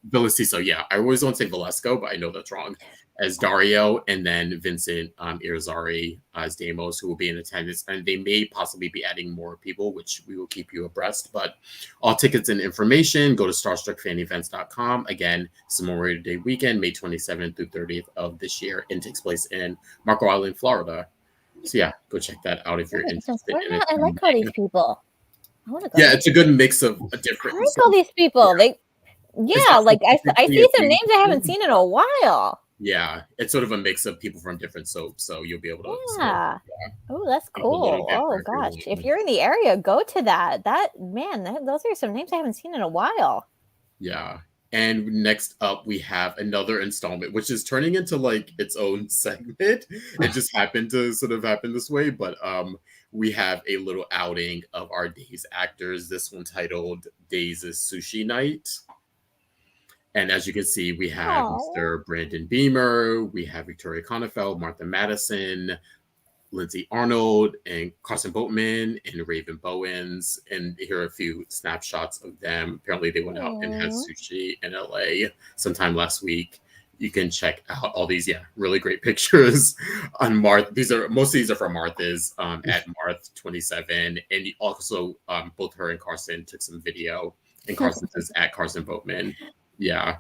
Villasiso, yeah. I always want to say Valesco, but I know that's wrong. As Dario, and then Vincent Irizarry as Deimos, who will be in attendance. And they may possibly be adding more people, which we will keep you abreast. But all tickets and information, go to starstruckfanevents.com. Again, it's Memorial Day weekend, May 27th through 30th of this year, and takes place in Marco Island, Florida. So yeah, go check that out if you're interested in it. I like all these people. I want to go. Yeah, it's a good mix of different. I like all these people. They, like I see some names I haven't seen in a while. Yeah, it's sort of a mix of people from different soaps, so you'll be able to. Yeah. Oh, that's cool. Oh gosh, if you're in the area, go to that. Those are some names I haven't seen in a while. Yeah. And next up, we have another installment, which is turning into like its own segment. It just happened to sort of happen this way, but we have a little outing of our Days actors. This one titled Days' Sushi Night. And as you can see, we have Mr. Brandon Beamer, we have Victoria Konefeld, Martha Madison, Lindsay Arnold, and Carson Boatman, and Raven Bowens. And here are a few snapshots of them. Apparently they went out and had sushi in LA sometime last week. You can check out all these, really great pictures on Marth. Most of these are from Martha's at Marth27. And also both her and Carson took some video. And Carson says at Carson Boatman. Yeah,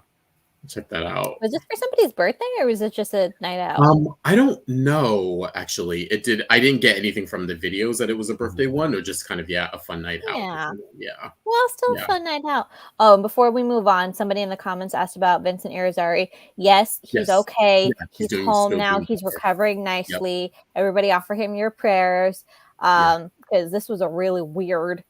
check that out. Was this for somebody's birthday, or was it just a night out? I don't know, actually. I didn't get anything from the videos that it was a birthday one, or just kind of a fun night out. Yeah. Well, still a fun night out. Oh, and before we move on, somebody in the comments asked about Vincent Irizarry. Yes, he's okay. Yeah, he's home now. He's recovering nicely. Yep. Everybody offer him your prayers. Because this was a really weird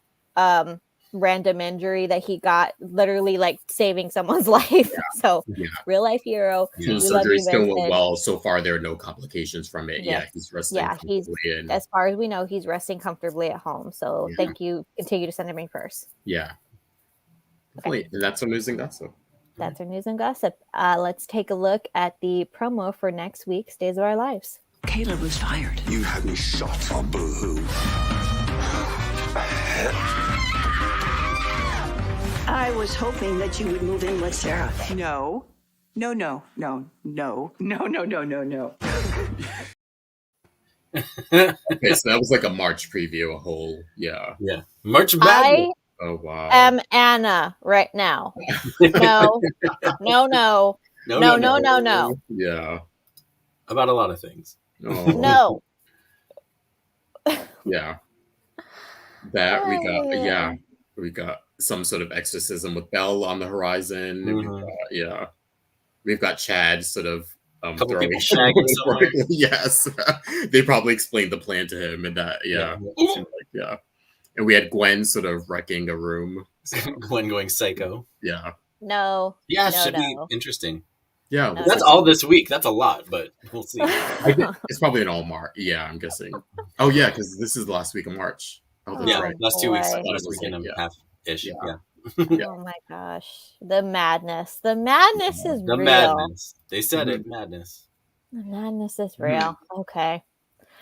random injury that he got, literally like saving someone's life. So real life hero. The surgery still went well so far. There are no complications from it. He's resting. As far as we know, he's resting comfortably at home. So thank you. Continue to send him in first. Okay. And that's our news and gossip. That's our news and gossip. Let's take a look at the promo for next week's Days of Our Lives. Caleb was fired. You had me shot on Boohoo. I was hoping that you would move in with Sarah. No. Okay, so that was like a March preview, a whole Yeah. March Madness. Oh wow. Anna right now. No. No. Yeah. About a lot of things. Oh. No. Yeah. That we got some sort of exorcism with Belle on the horizon. And we've got Chad sort of Couple throwing people shagging somewhere. Yes. They probably explained the plan to him, and that it seemed like, and we had Gwen sort of wrecking a room. So. Gwen going psycho. Yeah. No. Yeah, should be interesting. Yeah, No. That's all this week. That's a lot, but we'll see. It's probably an all March. Yeah, I'm guessing. Oh yeah, because this is the last week of March. Oh, that's right. Last 2 weeks, boy. last weekend and a half ish. Yeah. Oh my gosh, the madness! The madness is The real. madness. They said it. Madness. The madness is real. Okay.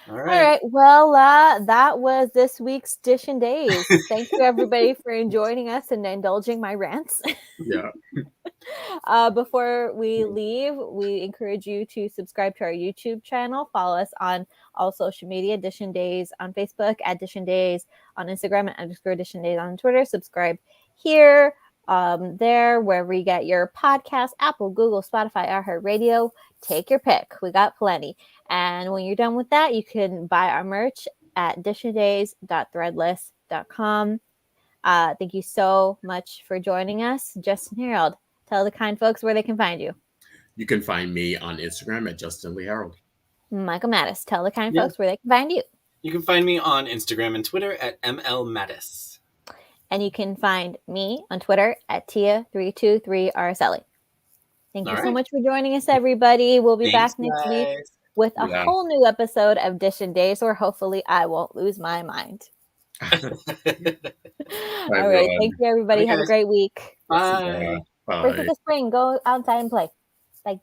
All All right. right. Well, that was this week's Dishin Days. Thank you, everybody, for joining us and indulging my rants. Yeah. Before we leave, we encourage you to subscribe to our YouTube channel. Follow us on all social media, Dishin Days on Facebook, at Dishin Days on Instagram, and _Dishin Days on Twitter. Subscribe here, there, wherever you get your podcast, Apple, Google, Spotify, iHeartRadio. Take your pick. We got plenty. And when you're done with that, you can buy our merch at dishindays.threadless.com. Thank you so much for joining us. Justin Hareld, tell the kind folks where they can find you. You can find me on Instagram at Justin Lee Hareld. Michael Mattis, tell the kind folks where they can find you. You can find me on Instagram and Twitter at MLMattis. And you can find me on Twitter at Tia323Araceli. Thank you so much for joining us, everybody. We'll be back next week with a whole new episode of Dishin Days, where hopefully I won't lose my mind. All right. Thank you, everybody. Have a great week. Bye. Break of the spring. Go outside and play. Bye.